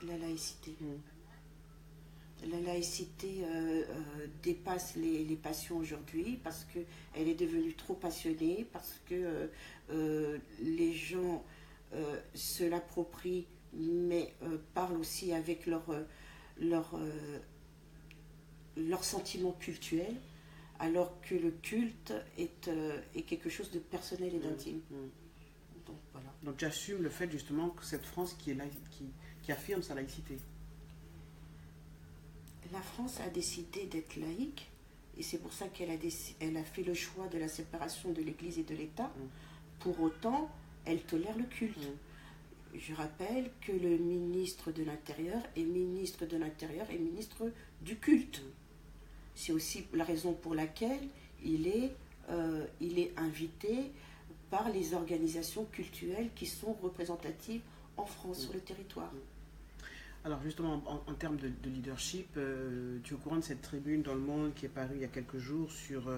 La laïcité. La laïcité dépasse les passions aujourd'hui parce qu'elle est devenue trop passionnée, parce que les gens se l'approprient, mais parlent aussi avec leur sentiment cultuel, alors que le culte est quelque chose de personnel et d'intime. Donc voilà. Donc tu assumes le fait justement que cette France qui affirme sa laïcité. La France a décidé d'être laïque et c'est pour ça qu'elle a fait le choix de la séparation de l'Église et de l'État. Pour autant, elle tolère le culte. je rappelle que le ministre de l'Intérieur est ministre de l'Intérieur et ministre du culte. C'est aussi la raison pour laquelle il est invité par les organisations cultuelles qui sont représentatives en France, sur le territoire. Alors justement, en termes de leadership, tu es au courant de cette tribune dans Le Monde qui est parue il y a quelques jours sur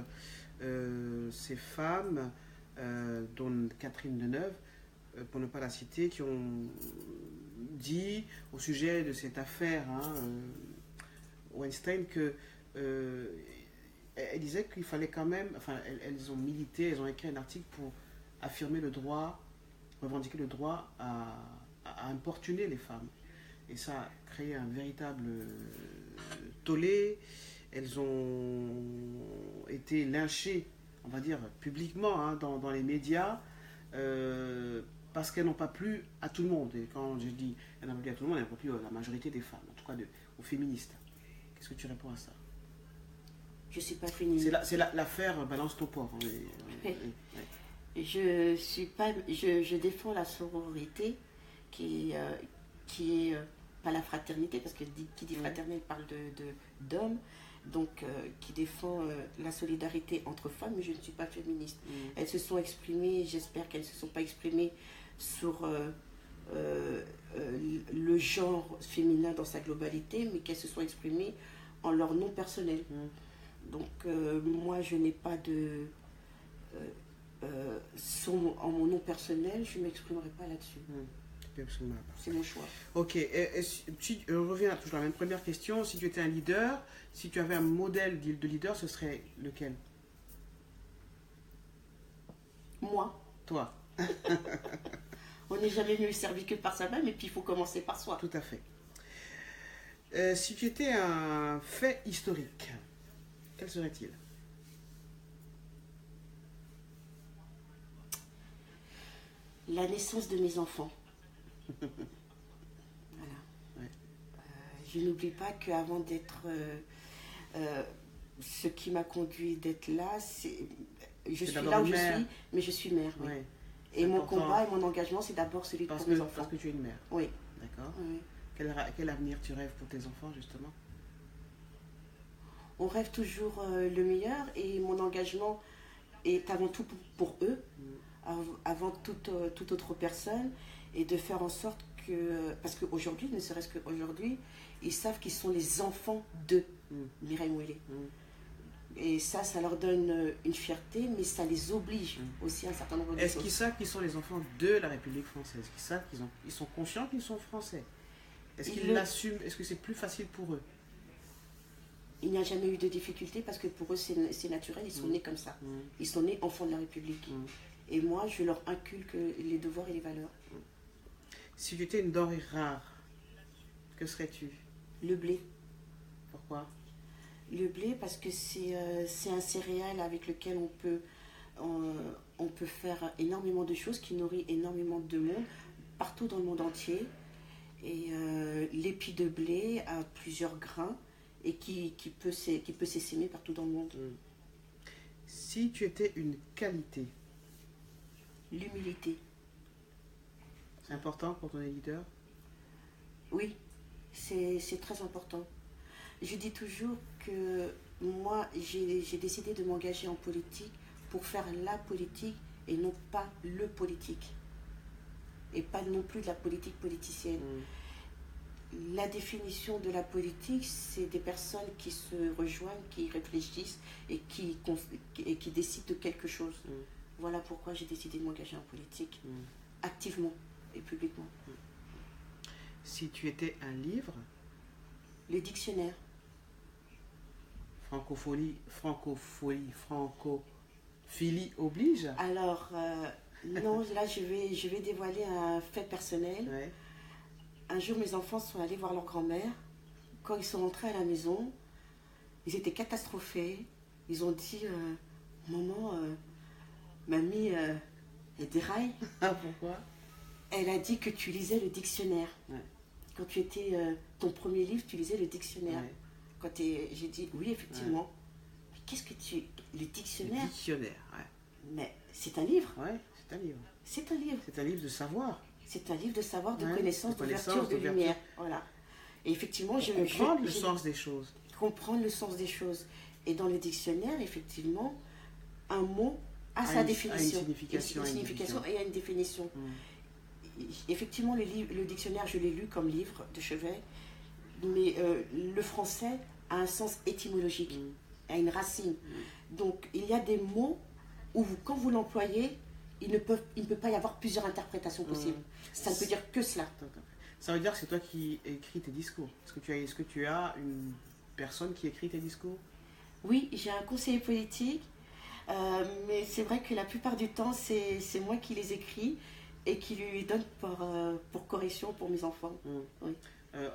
ces femmes, dont Catherine Deneuve, pour ne pas la citer, qui ont dit au sujet de cette affaire Weinstein que elle disait qu'il fallait quand même, enfin elles ont milité, elles ont écrit un article pour affirmer le droit, revendiquer le droit à importuner les femmes. Et ça a créé un véritable tollé. Elles ont été lynchées, on va dire, publiquement dans les médias, parce qu'elles n'ont pas plu à tout le monde. Et quand je dis elles n'ont pas plu à tout le monde, elles n'ont pas plu à la majorité des femmes, en tout cas aux féministes. Qu'est-ce que tu réponds à ça? Je ne suis pas féministe. C'est l'affaire Balance ton porc. Je défends la sororité qui est pas la fraternité, parce que qui dit fraternité parle d'hommes, donc qui défend la solidarité entre femmes, mais je ne suis pas féministe. Elles se sont exprimées, j'espère qu'elles ne se sont pas exprimées sur le genre féminin dans sa globalité, mais qu'elles se sont exprimées en leur nom personnel. Donc moi je n'ai pas de... en mon nom personnel, je ne m'exprimerai pas là-dessus. C'est mon choix. Ok, si on revient toujours à la même première question. Si tu étais un leader, si tu avais un modèle de leader, ce serait lequel? Moi. Toi. On n'est jamais mieux servi que par soi-même, et puis il faut commencer par soi. Tout à fait. Si tu étais un fait historique, quel serait-il? La naissance de mes enfants. Voilà. Ouais. Je n'oublie pas qu'avant d'être ce qui m'a conduit d'être là, je suis là où je suis, mais je suis mère. Oui. Ouais. Et mon combat et mon engagement, c'est d'abord celui pour mes enfants. Parce que tu es une mère. Oui. D'accord. Oui. Quel avenir tu rêves pour tes enfants, justement? On rêve toujours le meilleur, et mon engagement est avant tout pour eux, avant toute autre personne, et de faire en sorte que, parce qu'aujourd'hui, ne serait-ce qu'aujourd'hui, ils savent qu'ils sont les enfants de Mireille Mouillet. Et ça leur donne une fierté, mais ça les oblige aussi à un certain nombre de choses. Est-ce qu'ils savent qu'ils sont les enfants de la République française? Qu'ils savent qu'ils sont conscients qu'ils sont français? Est-ce qu'ils l'assument? Est-ce que c'est plus facile pour eux? Il n'y a jamais eu de difficulté, parce que pour eux c'est naturel, ils sont nés comme ça. Ils sont nés enfants de la République. Et moi, je leur inculque les devoirs et les valeurs. Si tu étais une denrée rare, que serais-tu? Le blé. Pourquoi? Le blé, parce que c'est un céréal avec lequel on peut faire énormément de choses, qui nourrit énormément de monde, partout dans le monde entier. Et l'épi de blé a plusieurs grains, et qui peut s'essaimer partout dans le monde. Si tu étais une qualité? L'humilité. C'est important pour ton leader? Oui, c'est très important. Je dis toujours que moi, j'ai décidé de m'engager en politique pour faire la politique et non pas le politique. Et pas non plus de la politique politicienne. La définition de la politique, c'est des personnes qui se rejoignent, qui réfléchissent et qui décident de quelque chose. Voilà pourquoi j'ai décidé de m'engager en politique, activement et publiquement. Si tu étais un livre? Le dictionnaire. Francophilie oblige? Alors, non, là je vais dévoiler un fait personnel. Ouais. Un jour, mes enfants sont allés voir leur grand-mère. Quand ils sont rentrés à la maison, ils étaient catastrophés. Ils ont dit, maman, mamie, elle déraille. Ah, pourquoi? Elle a dit que tu lisais le dictionnaire. Ouais. Quand tu étais ton premier livre, tu lisais le dictionnaire. Ouais. J'ai dit, oui, effectivement. Ouais. Mais qu'est-ce que tu... Le dictionnaire? Le dictionnaire, ouais. Mais c'est un livre. Ouais, c'est un livre. C'est un livre. C'est un livre de savoir. C'est un livre de savoir, de connaissance, d'ouverture, de lumière. Voilà. Et effectivement, comprendre le sens des choses. Comprendre le sens des choses. Et dans le dictionnaire, effectivement, un mot a sa définition. A une signification et a une définition. Effectivement, le dictionnaire, je l'ai lu comme livre de chevet, mais le français a un sens étymologique, a une racine. Donc, il y a des mots où, quand vous l'employez, il ne peut pas y avoir plusieurs interprétations possibles. Ça ne peut dire que cela. Ça veut dire que c'est toi qui écris tes discours. Est-ce que tu as une personne qui écrit tes discours? Oui, j'ai un conseiller politique, mais c'est vrai que la plupart du temps, c'est moi qui les écris et qui lui donne pour correction pour mes enfants. Oui.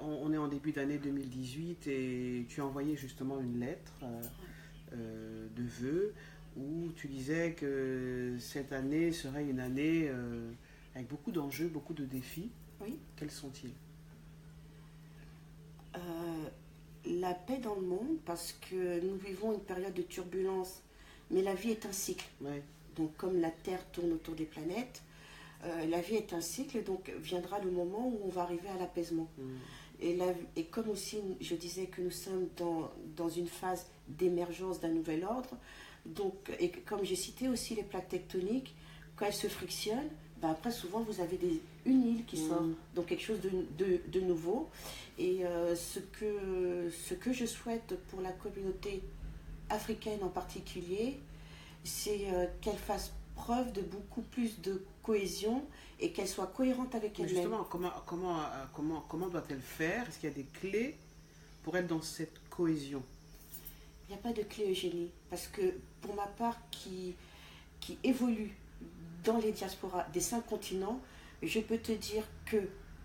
On est en début d'année 2018 et tu as envoyé justement une lettre de vœux où tu disais que cette année serait une année avec beaucoup d'enjeux, beaucoup de défis. Oui. Quels sont-ils? La paix dans le monde, parce que nous vivons une période de turbulence, mais la vie est un cycle. Ouais. Donc comme la Terre tourne autour des planètes, la vie est un cycle, donc viendra le moment où on va arriver à l'apaisement. Et comme aussi je disais que nous sommes dans une phase d'émergence d'un nouvel ordre, donc, et comme j'ai cité aussi les plaques tectoniques, quand elles se frictionnent, après souvent vous avez une île qui sort, donc quelque chose de nouveau. Et ce que je souhaite pour la communauté africaine en particulier, c'est qu'elle fasse preuve de beaucoup plus de cohésion et qu'elle soit cohérente avec elle-même. Justement, comment doit-elle faire? Est-ce qu'il y a des clés pour être dans cette cohésion? Il n'y a pas de clé Eugénie, parce que pour ma part qui évolue dans les diasporas des 5 continents, je peux te dire que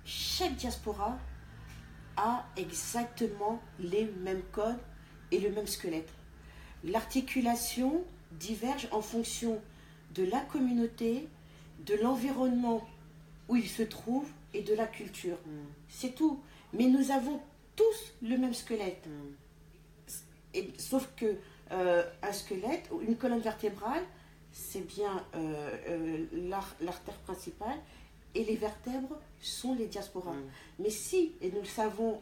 chaque diaspora a exactement les mêmes codes et le même squelette. L'articulation diverge en fonction de la communauté, de l'environnement où il se trouve et de la culture. C'est tout. Mais nous avons tous le même squelette. Sauf que un squelette, une colonne vertébrale, c'est bien l'artère principale et les vertèbres sont les diasporas. Mais si, et nous le savons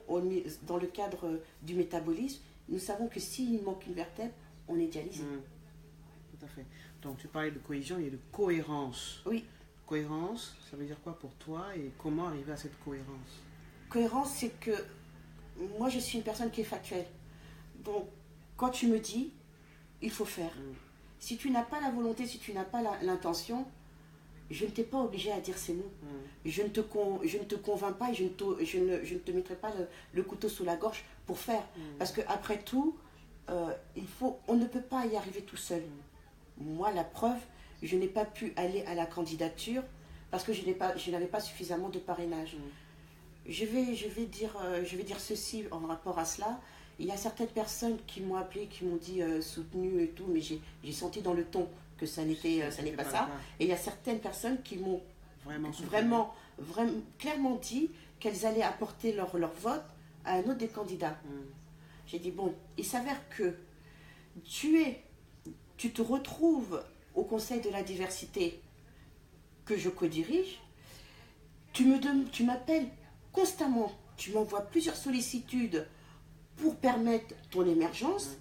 dans le cadre du métabolisme, nous savons que s'il manque une vertèbre, on est dialysé. Tout à fait. Donc tu parlais de cohésion et de cohérence. Oui. Cohérence, ça veut dire quoi pour toi et comment arriver à cette cohérence? Cohérence, c'est que moi je suis une personne qui est factuelle. Donc quand tu me dis, il faut faire. Si tu n'as pas la volonté, si tu n'as pas l'intention, je ne t'ai pas obligé à dire ces mots. Je ne te convainc pas et je ne te mettrai pas le couteau sous la gorge pour faire. Parce qu'après tout, on ne peut pas y arriver tout seul. Moi, la preuve, je n'ai pas pu aller à la candidature parce que je n'avais pas suffisamment de parrainage. Je vais dire ceci en rapport à cela. Il y a certaines personnes qui m'ont appelé, qui m'ont dit soutenu et tout, mais j'ai senti dans le ton que ça n'est pas ça. Et il y a certaines personnes qui m'ont vraiment clairement dit qu'elles allaient apporter leur vote à un autre des candidats. J'ai dit, bon, il s'avère que tu te retrouves au Conseil de la diversité que je co-dirige, tu m'appelles constamment, tu m'envoies plusieurs sollicitudes pour permettre ton émergence.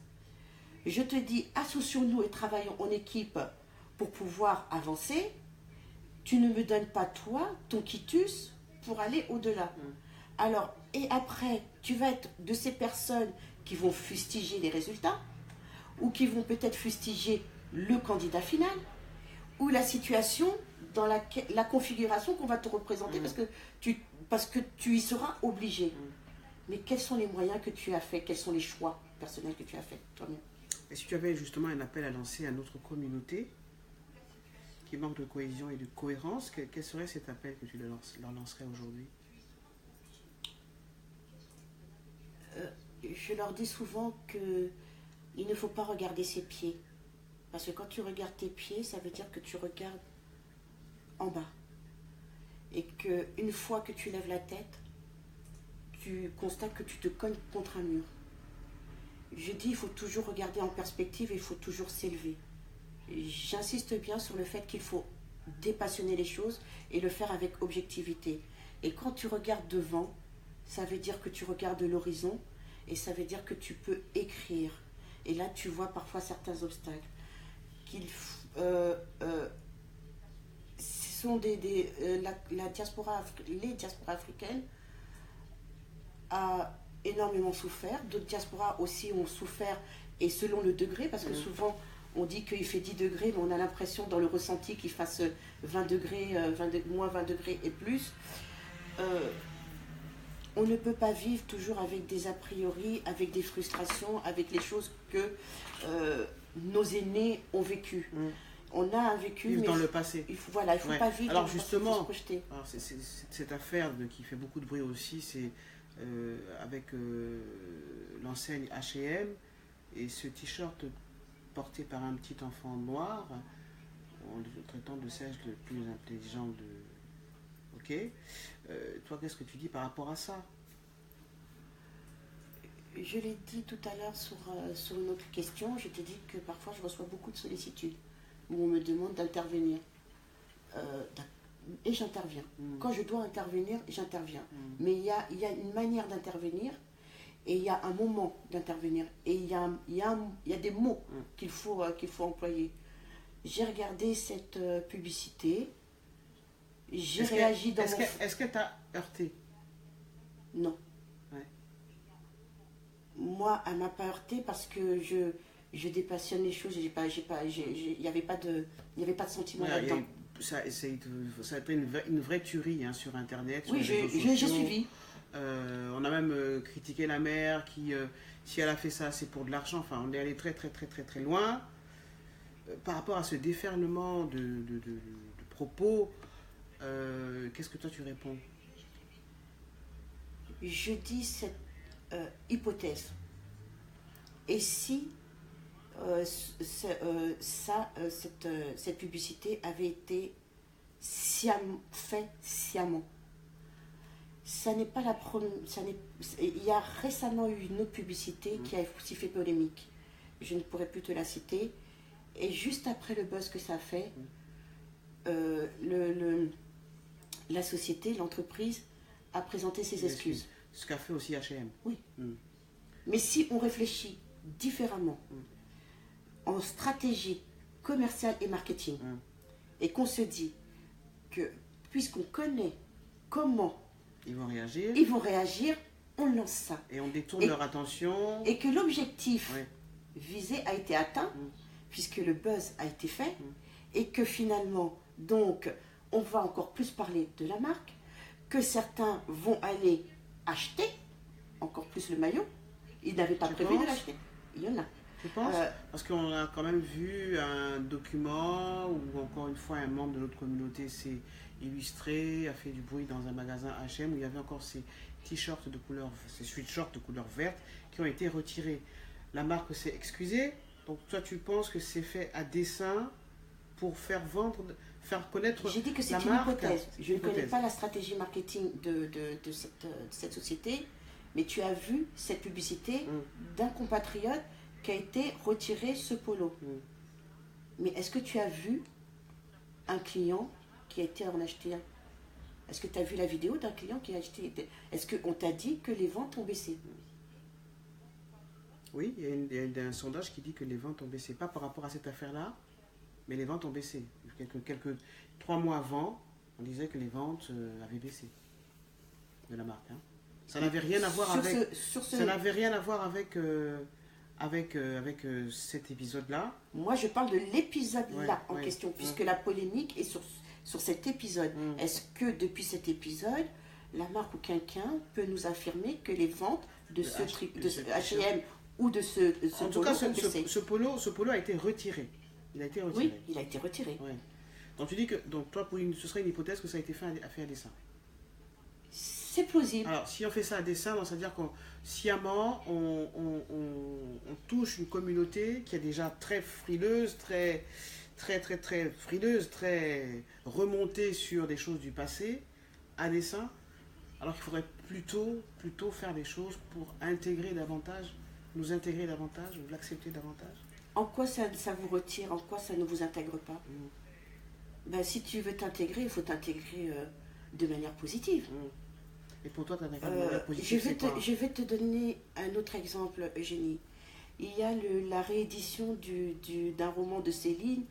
Je te dis, associons-nous et travaillons en équipe pour pouvoir avancer. Tu ne me donnes pas, toi, ton quitus pour aller au-delà. Alors, et après, tu vas être de ces personnes qui vont fustiger les résultats, ou qui vont peut-être fustiger le candidat final, ou la situation dans la configuration qu'on va te représenter, parce que tu y seras obligé. Mais quels sont les moyens que tu as faits? Quels sont les choix personnels que tu as faits toi-même? Et si tu avais justement un appel à lancer à notre communauté qui manque de cohésion et de cohérence, quel serait cet appel que tu leur lancerais aujourd'hui? Je leur dis souvent qu'il ne faut pas regarder ses pieds. Parce que quand tu regardes tes pieds, ça veut dire que tu regardes en bas. Et qu'une fois que tu lèves la tête, tu constates que tu te cognes contre un mur. Je dis, il faut toujours regarder en perspective et il faut toujours s'élever. J'insiste bien sur le fait qu'il faut dépassionner les choses et le faire avec objectivité. Et quand tu regardes devant, ça veut dire que tu regardes l'horizon et ça veut dire que tu peux écrire. Et là, tu vois parfois certains obstacles. Ce sont la diaspora, les diasporas africaines a énormément souffert. D'autres diasporas aussi ont souffert, et selon le degré, parce que souvent on dit qu'il fait 10 degrés, mais on a l'impression dans le ressenti qu'il fasse 20 degrés, moins 20 degrés et plus. On ne peut pas vivre toujours avec des a priori, avec des frustrations, avec les choses que nos aînés ont vécues. On a vécu, vivre dans le passé. Il faut pas vivre. Alors justement, cette affaire qui fait beaucoup de bruit aussi, c'est avec l'enseigne H&M et ce t-shirt porté par un petit enfant noir, en le traitant de Serge le plus intelligent de... Ok. Toi, qu'est-ce que tu dis par rapport à ça? Je l'ai dit tout à l'heure sur une autre question. Je t'ai dit que parfois je reçois beaucoup de sollicitudes où on me demande d'intervenir. Et j'interviens. Quand je dois intervenir, j'interviens. Mais il y a une manière d'intervenir et il y a un moment d'intervenir. Et il y a des mots qu'il faut employer. J'ai regardé cette publicité. J'ai réagi dans mon... Est-ce que tu as heurté? Non. Ouais. Moi, elle ne m'a pas heurté parce que je dépassionne les choses. Il n'y avait pas de sentiment là-dedans. Ça a été une vraie tuerie sur Internet. Oui, j'ai suivi. On a même critiqué la mère qui, si elle a fait ça, c'est pour de l'argent. Enfin, on est allé très, très, très, très, très loin. Par rapport à ce déferlement de propos, qu'est-ce que toi tu réponds? Je dis cette hypothèse. Et si cette publicité avait été faite sciemment? Ça n'est pas la première. Il y a récemment eu une autre publicité qui a aussi fait polémique. Je ne pourrais plus te la citer. Et juste après le buzz que ça a fait, la société, l'entreprise, a présenté ses excuses. Ce qu'a fait aussi H&M. Oui. Mais si on réfléchit différemment, en stratégie commerciale et marketing, et qu'on se dit que, puisqu'on connaît comment ils vont réagir, on lance ça. Et on détourne leur attention. Et que l'objectif visé a été atteint, puisque le buzz a été fait, et que finalement, donc, on va encore plus parler de la marque, que certains vont aller acheter encore plus le maillot. Ils n'avaient pas prévu de l'acheter. Il y en a. Je pense, parce qu'on a quand même vu un document où encore une fois un membre de notre communauté s'est illustré, a fait du bruit dans un magasin H&M où il y avait encore ces t-shirts de couleur, ces sweatshirts de couleur verte qui ont été retirés. La marque s'est excusée. Donc toi tu penses que c'est fait à dessein pour faire vendre, faire connaître. J'ai dit que c'est une hypothèse. Je ne connais pas la stratégie marketing de cette société, mais tu as vu cette publicité d'un compatriote qui a été retiré ce polo. Mais est-ce que tu as vu un client qui a été en acheté un? Est-ce que tu as vu la vidéo d'un client qui a acheté? Est-ce qu'on t'a dit que les ventes ont baissé? Oui, il y a un sondage qui dit que les ventes ont baissé. Pas par rapport à cette affaire-là, mais les ventes ont baissé. 3 mois avant, on disait que les ventes avaient baissé de la marque. Ça n'avait rien à voir avec. Ça n'avait rien à voir avec cet épisode-là. Moi, je parle de l'épisode-là en question, puisque la polémique est sur cet épisode. Est-ce que depuis cet épisode, la marque ou quelqu'un peut nous affirmer que les ventes de ce H&M ou de ce en tout cas, ce polo a été retiré. Il a été retiré. Oui, il a été retiré. Ouais. Donc tu dis que toi, ce serait une hypothèse que ça a été fait à dessein. C'est plausible. Alors, si on fait ça à dessein, donc, c'est-à-dire qu'on sciemment, on touche une communauté qui est déjà très frileuse, très frileuse, très remontée sur des choses du passé, à dessein, alors qu'il faudrait plutôt faire des choses pour intégrer davantage, nous intégrer davantage, ou l'accepter davantage. En quoi ça vous retire? En quoi ça ne vous intègre pas? Ben, si tu veux t'intégrer, il faut t'intégrer de manière positive. Et pour toi, t'intégrer de manière positive, je vais te donner un autre exemple, Eugénie. Il y a la réédition d'un roman de Céline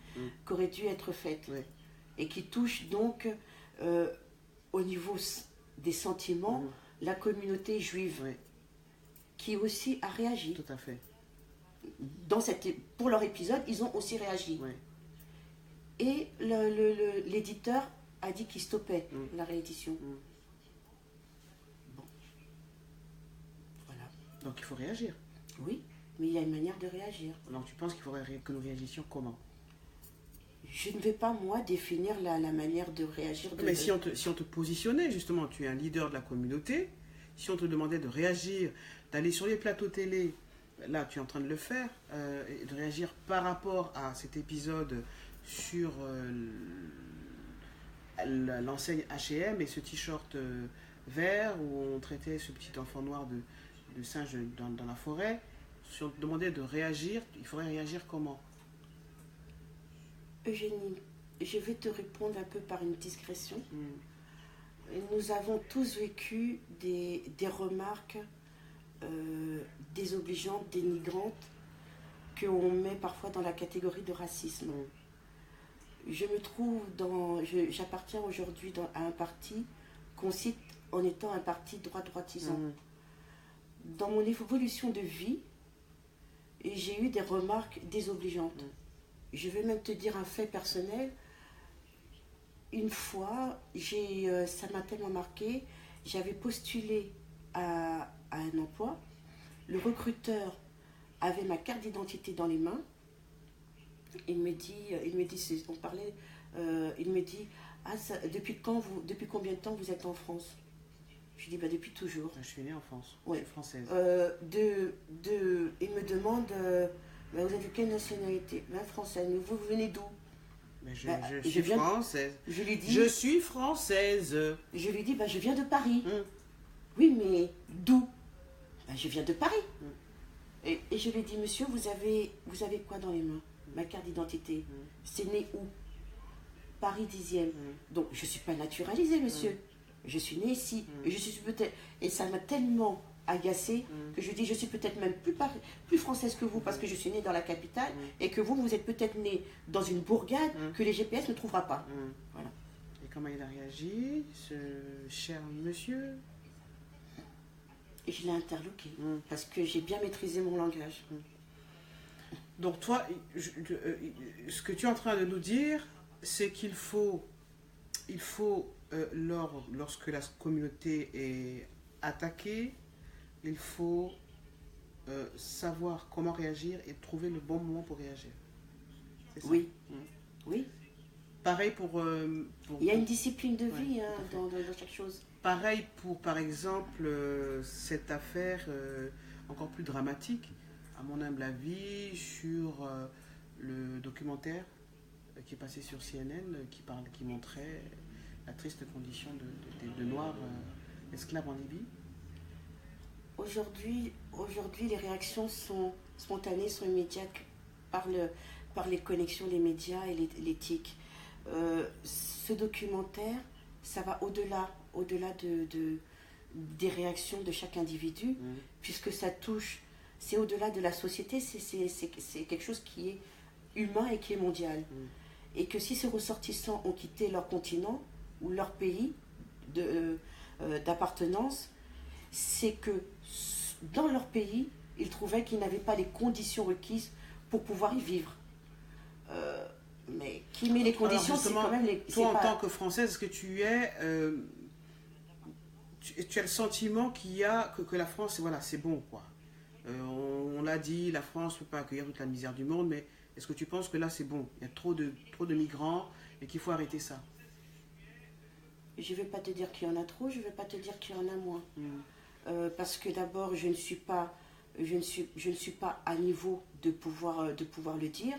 qui aurait dû être faite et qui touche donc au niveau des sentiments la communauté juive qui aussi a réagi. Tout à fait. Pour leur épisode, ils ont aussi réagi. Et l'éditeur a dit qu'il stoppait la réédition. Bon. Voilà. Donc il faut réagir. Oui, mais il y a une manière de réagir. Donc tu penses qu'il faudrait que nous réagissions comment? Je ne vais pas, moi, définir la manière de réagir. Mais si on te positionnait, justement, tu es un leader de la communauté, si on te demandait de réagir, d'aller sur les plateaux télé, là tu es en train de le faire, de réagir par rapport à cet épisode sur l'enseigne H&M et ce t-shirt vert où on traitait ce petit enfant noir de singe dans la forêt, si on te demandait de réagir, il faudrait réagir comment? Eugénie, je vais te répondre un peu par une discrétion. Nous avons tous vécu des remarques désobligeantes, dénigrantes, qu'on met parfois dans la catégorie de racisme. J'appartiens aujourd'hui à un parti qu'on cite en étant un parti droitisant. Dans mon évolution de vie, j'ai eu des remarques désobligeantes. Je vais même te dire un fait personnel. Une fois, ça m'a tellement marqué, j'avais postulé à un emploi. Le recruteur avait ma carte d'identité dans les mains. Il me dit, on parlait, il me dit, depuis combien de temps vous êtes en France? Je dis, depuis toujours. Je suis née en France, ouais. Je suis française. Il me demande, vous avez quelle nationalité? Française. Vous venez d'où? Je suis française. Je lui dis, je suis française. Je lui dis, je viens de Paris. Oui, mais d'où? Je viens de Paris. Et je lui dis, monsieur, vous avez quoi dans les mains? Ma carte d'identité. C'est né où? Paris 10e. Donc, je ne suis pas naturalisée, monsieur. Je suis née ici. Et ça m'a tellement agacée que je dis, je suis peut-être même plus française que vous parce que je suis née dans la capitale et que vous êtes peut-être née dans une bourgade que les GPS ne trouvera pas. Voilà. Et comment il a réagi, ce cher monsieur? Et je l'ai interloqué parce que j'ai bien maîtrisé mon langage. Donc toi, ce que tu es en train de nous dire, c'est qu'il faut, lorsque la communauté est attaquée, il faut savoir comment réagir et trouver le bon moment pour réagir. C'est ça? Oui. Oui. Pareil pour... il y a une discipline de vie dans chaque chose. Pareil pour, par exemple, cette affaire encore plus dramatique, à mon humble avis, sur le documentaire qui est passé sur CNN, qui montrait la triste condition de Noirs esclaves en Libye. Aujourd'hui, les réactions sont spontanées, sont immédiates par les connexions, les médias et l'éthique. Ce documentaire, ça va au-delà des réactions de chaque individu, puisque ça touche, c'est au-delà de la société, c'est quelque chose qui est humain et qui est mondial. Et que si ces ressortissants ont quitté leur continent ou leur pays d'appartenance, c'est que dans leur pays, ils trouvaient qu'ils n'avaient pas les conditions requises pour pouvoir y vivre. Mais qui met les conditions, c'est quand même les... Toi, en tant que Française, est-ce que tu es... tu as le sentiment que la France, voilà, c'est bon, quoi. On l'a dit, la France ne peut pas accueillir toute la misère du monde, mais est-ce que tu penses que là, c'est bon? Il y a trop de migrants et qu'il faut arrêter ça? Je ne vais pas te dire qu'il y en a trop, je ne vais pas te dire qu'il y en a moins. Parce que d'abord, je ne suis pas à niveau de pouvoir le dire.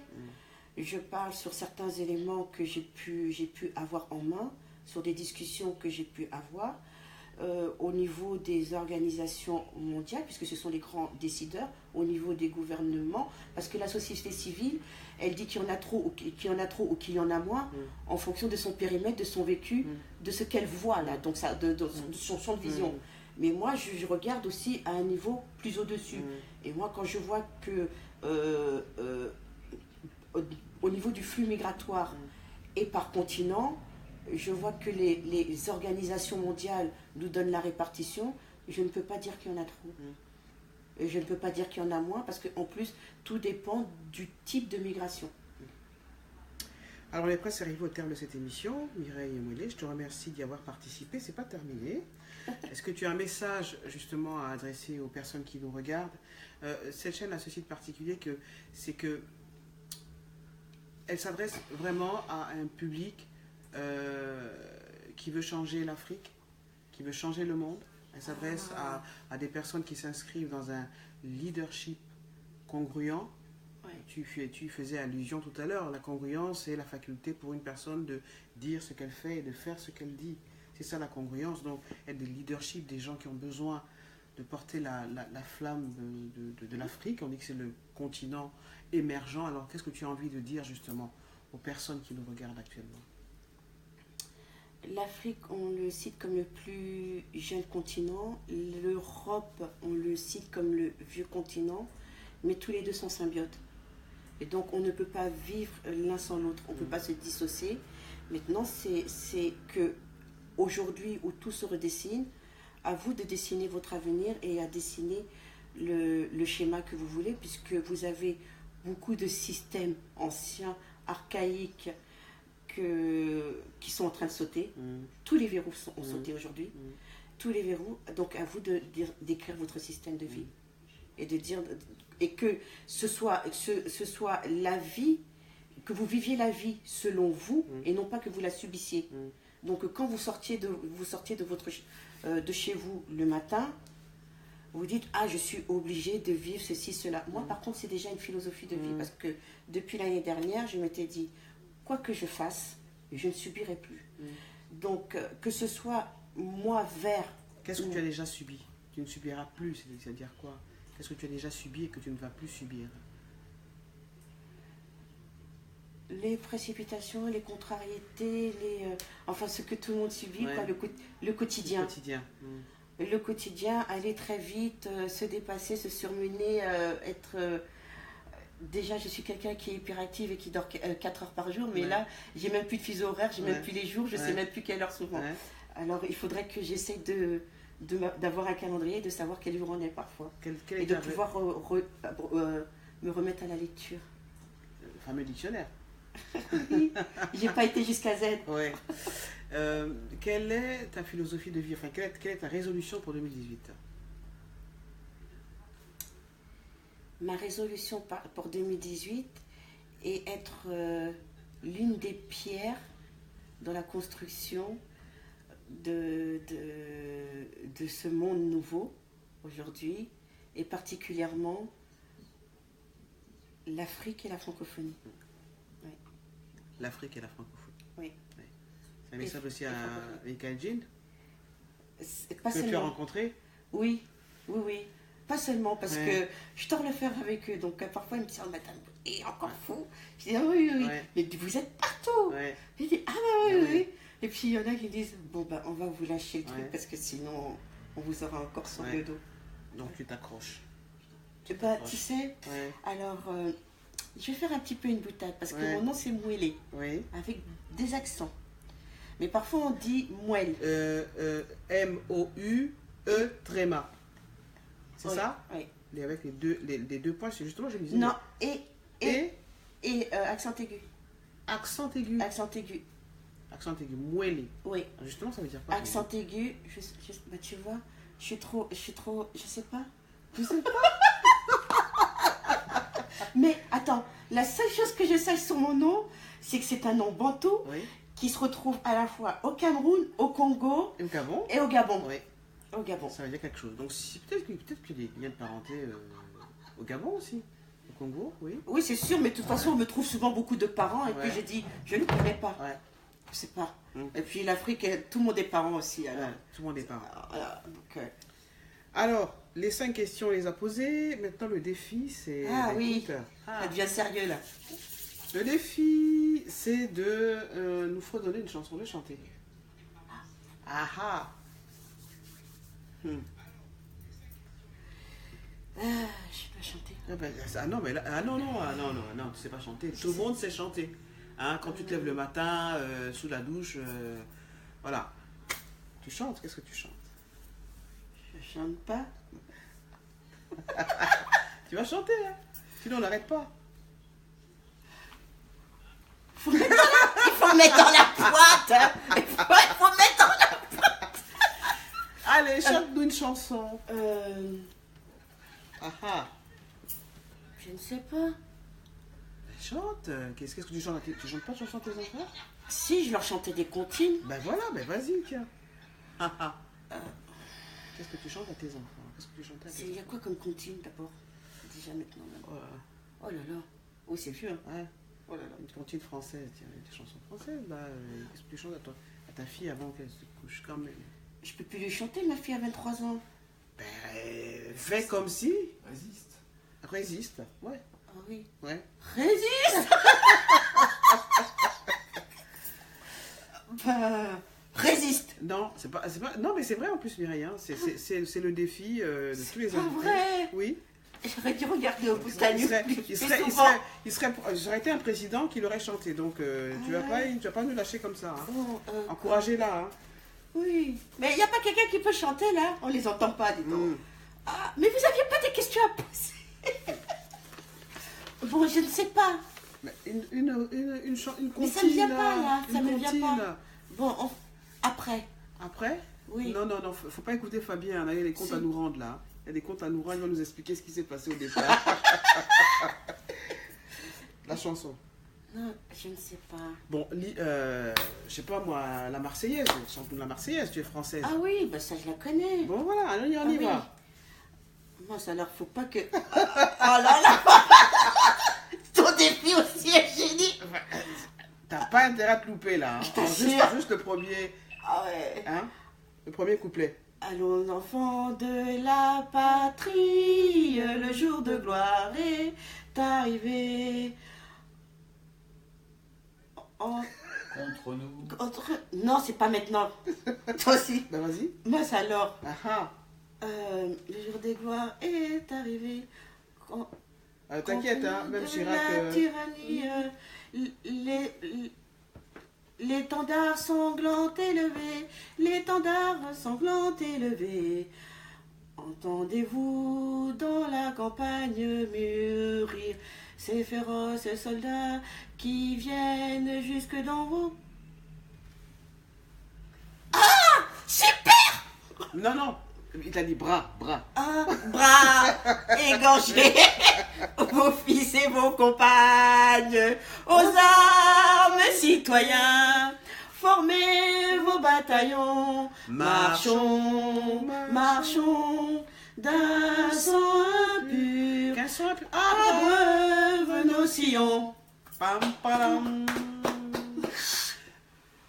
Je parle sur certains éléments que j'ai pu avoir en main, sur des discussions que j'ai pu avoir. au niveau des organisations mondiales, puisque ce sont les grands décideurs, au niveau des gouvernements, parce que la société civile, elle dit qu'il y en a trop ou qu'il y en a moins, en fonction de son périmètre, de son vécu, de ce qu'elle voit là, donc ça, de son champ de vision. Mais moi, je regarde aussi à un niveau plus au-dessus. Et moi, quand je vois que au niveau du flux migratoire et par continent, je vois que les organisations mondiales nous donnent la répartition, je ne peux pas dire qu'il y en a trop. Et je ne peux pas dire qu'il y en a moins, parce qu'en plus, tout dépend du type de migration. Alors, on est presque arrivé au terme de cette émission. Mireille Mouillet, je te remercie d'y avoir participé. C'est pas terminé. Est-ce que tu as un message justement à adresser aux personnes qui nous regardent? Cette chaîne a ceci de particulier c'est que elle s'adresse vraiment à un public qui veut changer l'Afrique, qui veut changer le monde. Elle s'adresse à des personnes qui s'inscrivent dans un leadership congruent. Tu faisais allusion tout à l'heure, la congruence, c'est la faculté pour une personne de dire ce qu'elle fait et de faire ce qu'elle dit. C'est ça la congruence, donc être des leaderships, des gens qui ont besoin de porter la flamme de l'Afrique. On dit que c'est le continent émergent. Alors qu'est-ce que tu as envie de dire justement aux personnes qui nous regardent actuellement? L'Afrique, on le cite comme le plus jeune continent. L'Europe, on le cite comme le vieux continent. Mais tous les deux sont symbiotes. Et donc, on ne peut pas vivre l'un sans l'autre. On ne peut pas se dissocier. Maintenant, c'est que aujourd'hui, où tout se redessine, à vous de dessiner votre avenir et à dessiner le schéma que vous voulez, puisque vous avez beaucoup de systèmes anciens, archaïques, qui sont en train de sauter. Tous les verrous ont sauté aujourd'hui. Tous les verrous. Donc, à vous d'écrire votre système de vie. Et de dire, et que ce soit la vie, que vous viviez la vie selon vous, et non pas que vous la subissiez. Donc quand vous sortiez de chez vous le matin, vous dites, ah, je suis obligée de vivre ceci, cela. Moi, par contre, c'est déjà une philosophie de vie, parce que depuis l'année dernière, je m'étais dit, quoi que je fasse, je ne subirai plus. Donc, que ce soit moi vers... Qu'est-ce que tu as déjà subi? Tu ne subiras plus, c'est-à-dire quoi? Qu'est-ce que tu as déjà subi et que tu ne vas plus subir? Les précipitations, les contrariétés, enfin ce que tout le monde subit, quoi, le quotidien. Le quotidien, aller très vite, se dépasser, se surmener, déjà, je suis quelqu'un qui est hyperactive et qui dort 4 heures par jour, mais là, j'ai même plus de fuseau horaire, j'ai même plus les jours, je sais même plus quelle heure souvent. Alors, il faudrait que j'essaye d'avoir un calendrier, de savoir quel jour on est parfois. Et de pouvoir me remettre à la lecture. Le fameux dictionnaire. Oui, j'ai pas été jusqu'à Z. Ouais. Quelle est ta philosophie de vie? Enfin, quelle est ta résolution pour 2018? Ma résolution pour 2018 est être l'une des pierres dans la construction de ce monde nouveau aujourd'hui, et particulièrement l'Afrique et la francophonie. Oui. L'Afrique et la francophonie. Oui. C'est un message aussi à Michael Jean que tu as rencontré? Oui. Pas seulement parce que je dors le faire avec eux. Donc parfois ils me disent, oh, madame, et encore fou. Je dis, ah, oui. Mais vous êtes partout. Je dis, ah bah oui. Et puis il y en a qui disent, bon bah on va vous lâcher le truc parce que sinon on vous aura encore sur le dos. Donc tu t'accroches. Bah tu sais, alors je vais faire un petit peu une boutade parce que mon nom c'est Mouélé, avec des accents. Mais parfois on dit Mouel. M-O-U-E tréma. C'est ça? Oui. Et avec les deux points, c'est justement, je me disais. Non, et accent aigu. Accent aigu. Accent aigu. Accent aigu, Mouélé. Oui. Justement, ça veut dire quoi? Accent aigu, bah, tu vois, je sais pas. Mais attends, la seule chose que je sache sur mon nom, c'est que c'est un nom bantou qui se retrouve à la fois au Cameroun, au Congo et au Gabon. Oui. Au Gabon. Ça veut dire quelque chose. Donc peut-être qu'il y a des liens de parenté au Gabon aussi. Au Congo, oui. Oui, c'est sûr, mais de toute façon, on me trouve souvent beaucoup de parents et puis je dis, je ne connais pas. Je sais pas. Et puis l'Afrique, tout le monde est parent aussi. Alors. Ouais, tout le monde est parent. Voilà, donc, Alors, les 5 questions, on les a posées. Maintenant, le défi, c'est... Ah oui, ça devient sérieux là. Le défi, c'est de nous fredonner une chanson, de chanter. Ah ah. Je sais pas chanter. Ah, ben, non, mais là, non, tu sais pas chanter. Tout le monde sait chanter. Hein, quand tu te lèves le matin, sous la douche, voilà. Tu chantes, qu'est-ce que tu chantes? Je chante pas. Tu vas chanter, hein. Sinon on n'arrête pas. Il faut mettre dans la boîte. Hein. Il faut mettre dans la boîte. Allez, chante-nous une chanson. Ah ah. Je ne sais pas. Chante. Qu'est-ce que tu chantes? Tu chantes pas de chansons à tes enfants? Si, je leur chantais des comptines. Ben voilà, ben vas-y, tiens. Ah ah. Qu'est-ce que tu chantes à tes enfants? Qu'est-ce que tu chantes à tes enfants? Il y a quoi comme comptine d'abord? Déjà maintenant. Même. Oh là là. Oh, c'est vieux. Hein. Ouais. Oh là là. Une comptine française, tiens, des chansons françaises. Bah, qu'est-ce que tu chantes à ta fille avant qu'elle se couche quand même? Je peux plus lui chanter, ma fille a 23 ans. Ben, fais comme si. Résiste. Résiste, ouais. Ah oui. Ouais. Résiste. Résiste. Non, c'est pas, non, mais c'est vrai en plus, Mireille. Hein. C'est le défi de tous les invités. Vrai. Oui. J'aurais dû regarder au bout de la nuit. J'aurais été un président qui l'aurait chanté. Donc, tu vas pas nous lâcher comme ça. Hein. Bon, encouragez-la. Hein. Oui. Mais il n'y a pas quelqu'un qui peut chanter là? On les entend pas, dis donc. Ah, mais vous n'aviez pas des questions à poser? Bon, je ne sais pas. Mais une comptine. Mais ça ne vient pas là. Ça ne vient comptine. pas. Bon, après. Après? Oui. Non, faut pas écouter Fabien. Là, il y a des comptes à nous rendre là. Il y a des comptes à nous rendre. Il va nous expliquer ce qui s'est passé au départ. La chanson. Non, je ne sais pas. Bon, je sais pas moi, la Marseillaise. Chante-nous la Marseillaise, tu es française. Ah oui, bah ça je la connais. Bon voilà, on y va. Moi, ça leur faut pas que... Oh là là. Ton défi aussi est génie. T'as pas intérêt à te louper là. Hein. Juste le premier. Ah ouais. Hein, le premier couplet. Allons enfants de la patrie, le jour de gloire est arrivé. Contre nous. Non, c'est pas maintenant. Toi aussi. Ben vas-y. Moi, ça alors. Le jour de gloire est arrivé. T'inquiète, hein, même Chirac. La tyrannie, l'étendard sanglant élevé, l'étendard sanglant élevé. Entendez-vous dans la campagne mûrir ces féroces soldats qui viennent jusque d'en haut? Ah! Super! Non, il t'a dit bras. Ah, bras égorgés, vos fils et vos compagnes, aux armes citoyens, formez vos bataillons, marchons d'un sang impur, abreuve nos sillons. Pam, palam.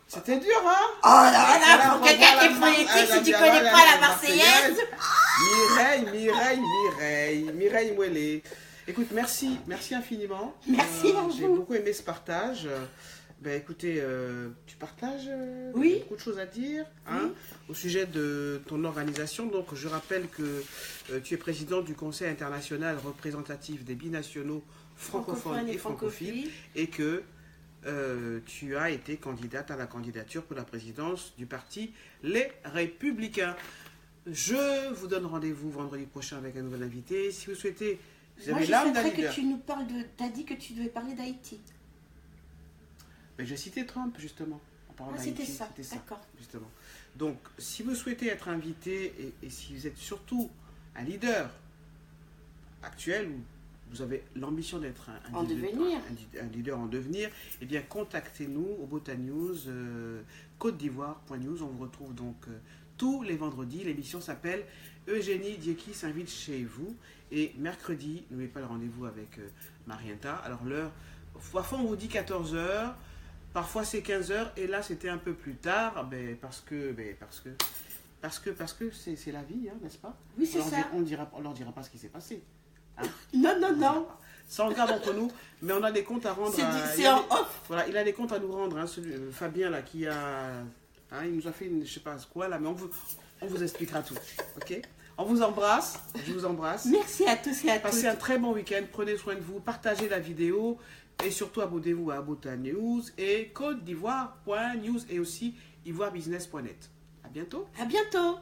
C'était dur, hein? Oh là là, pour quelqu'un qui est politique, si tu connais pas la Marseillaise. Mireille Mouelet. Écoute, merci infiniment. Merci à vous. J'ai beaucoup aimé ce partage. Ben écoutez, tu partages oui. Beaucoup de choses à dire hein, au sujet de ton organisation. Donc je rappelle que tu es présidente du Conseil international représentatif des binationaux francophones et francophiles et que tu as été candidate à la candidature pour la présidence du parti Les Républicains. Je vous donne rendez-vous vendredi prochain avec un nouvel invité. Si vous souhaitez, vous avez l'âme d'un leader. Que tu nous parles de... T'as dit que tu devais parler d'Haïti. Mais j'ai cité Trump, justement. En parlant d'Haïti. C'était ça, d'accord. Justement. Donc, si vous souhaitez être invité et si vous êtes surtout un leader actuel ou vous avez l'ambition d'être un leader en devenir, eh bien contactez-nous au Botanews, Côte d'Ivoire.news. On vous retrouve donc tous les vendredis. L'émission s'appelle Eugénie Dieki s'invite chez vous. Et mercredi, n'oubliez pas le rendez-vous avec Marienta. Alors l'heure, parfois on vous dit 14h, Parfois c'est 15h et là c'était un peu plus tard, parce que c'est la vie, hein, n'est-ce pas? Oui, c'est ça. On leur dira pas ce qui s'est passé. Hein? Non. Ça on garde entre nous, mais on a des comptes à rendre. C'est en off. Voilà, il a des comptes à nous rendre. Hein, Fabien là qui a, hein, il nous a fait une, je sais pas quoi là, mais on vous expliquera tout, ok? On vous embrasse, je vous embrasse. Merci à tous et à toutes. Passez un très bon week-end, prenez soin de vous, partagez la vidéo et surtout abonnez-vous à Abota News et Côte d'Ivoire.news et aussi ivoirebusiness.net. À bientôt. À bientôt.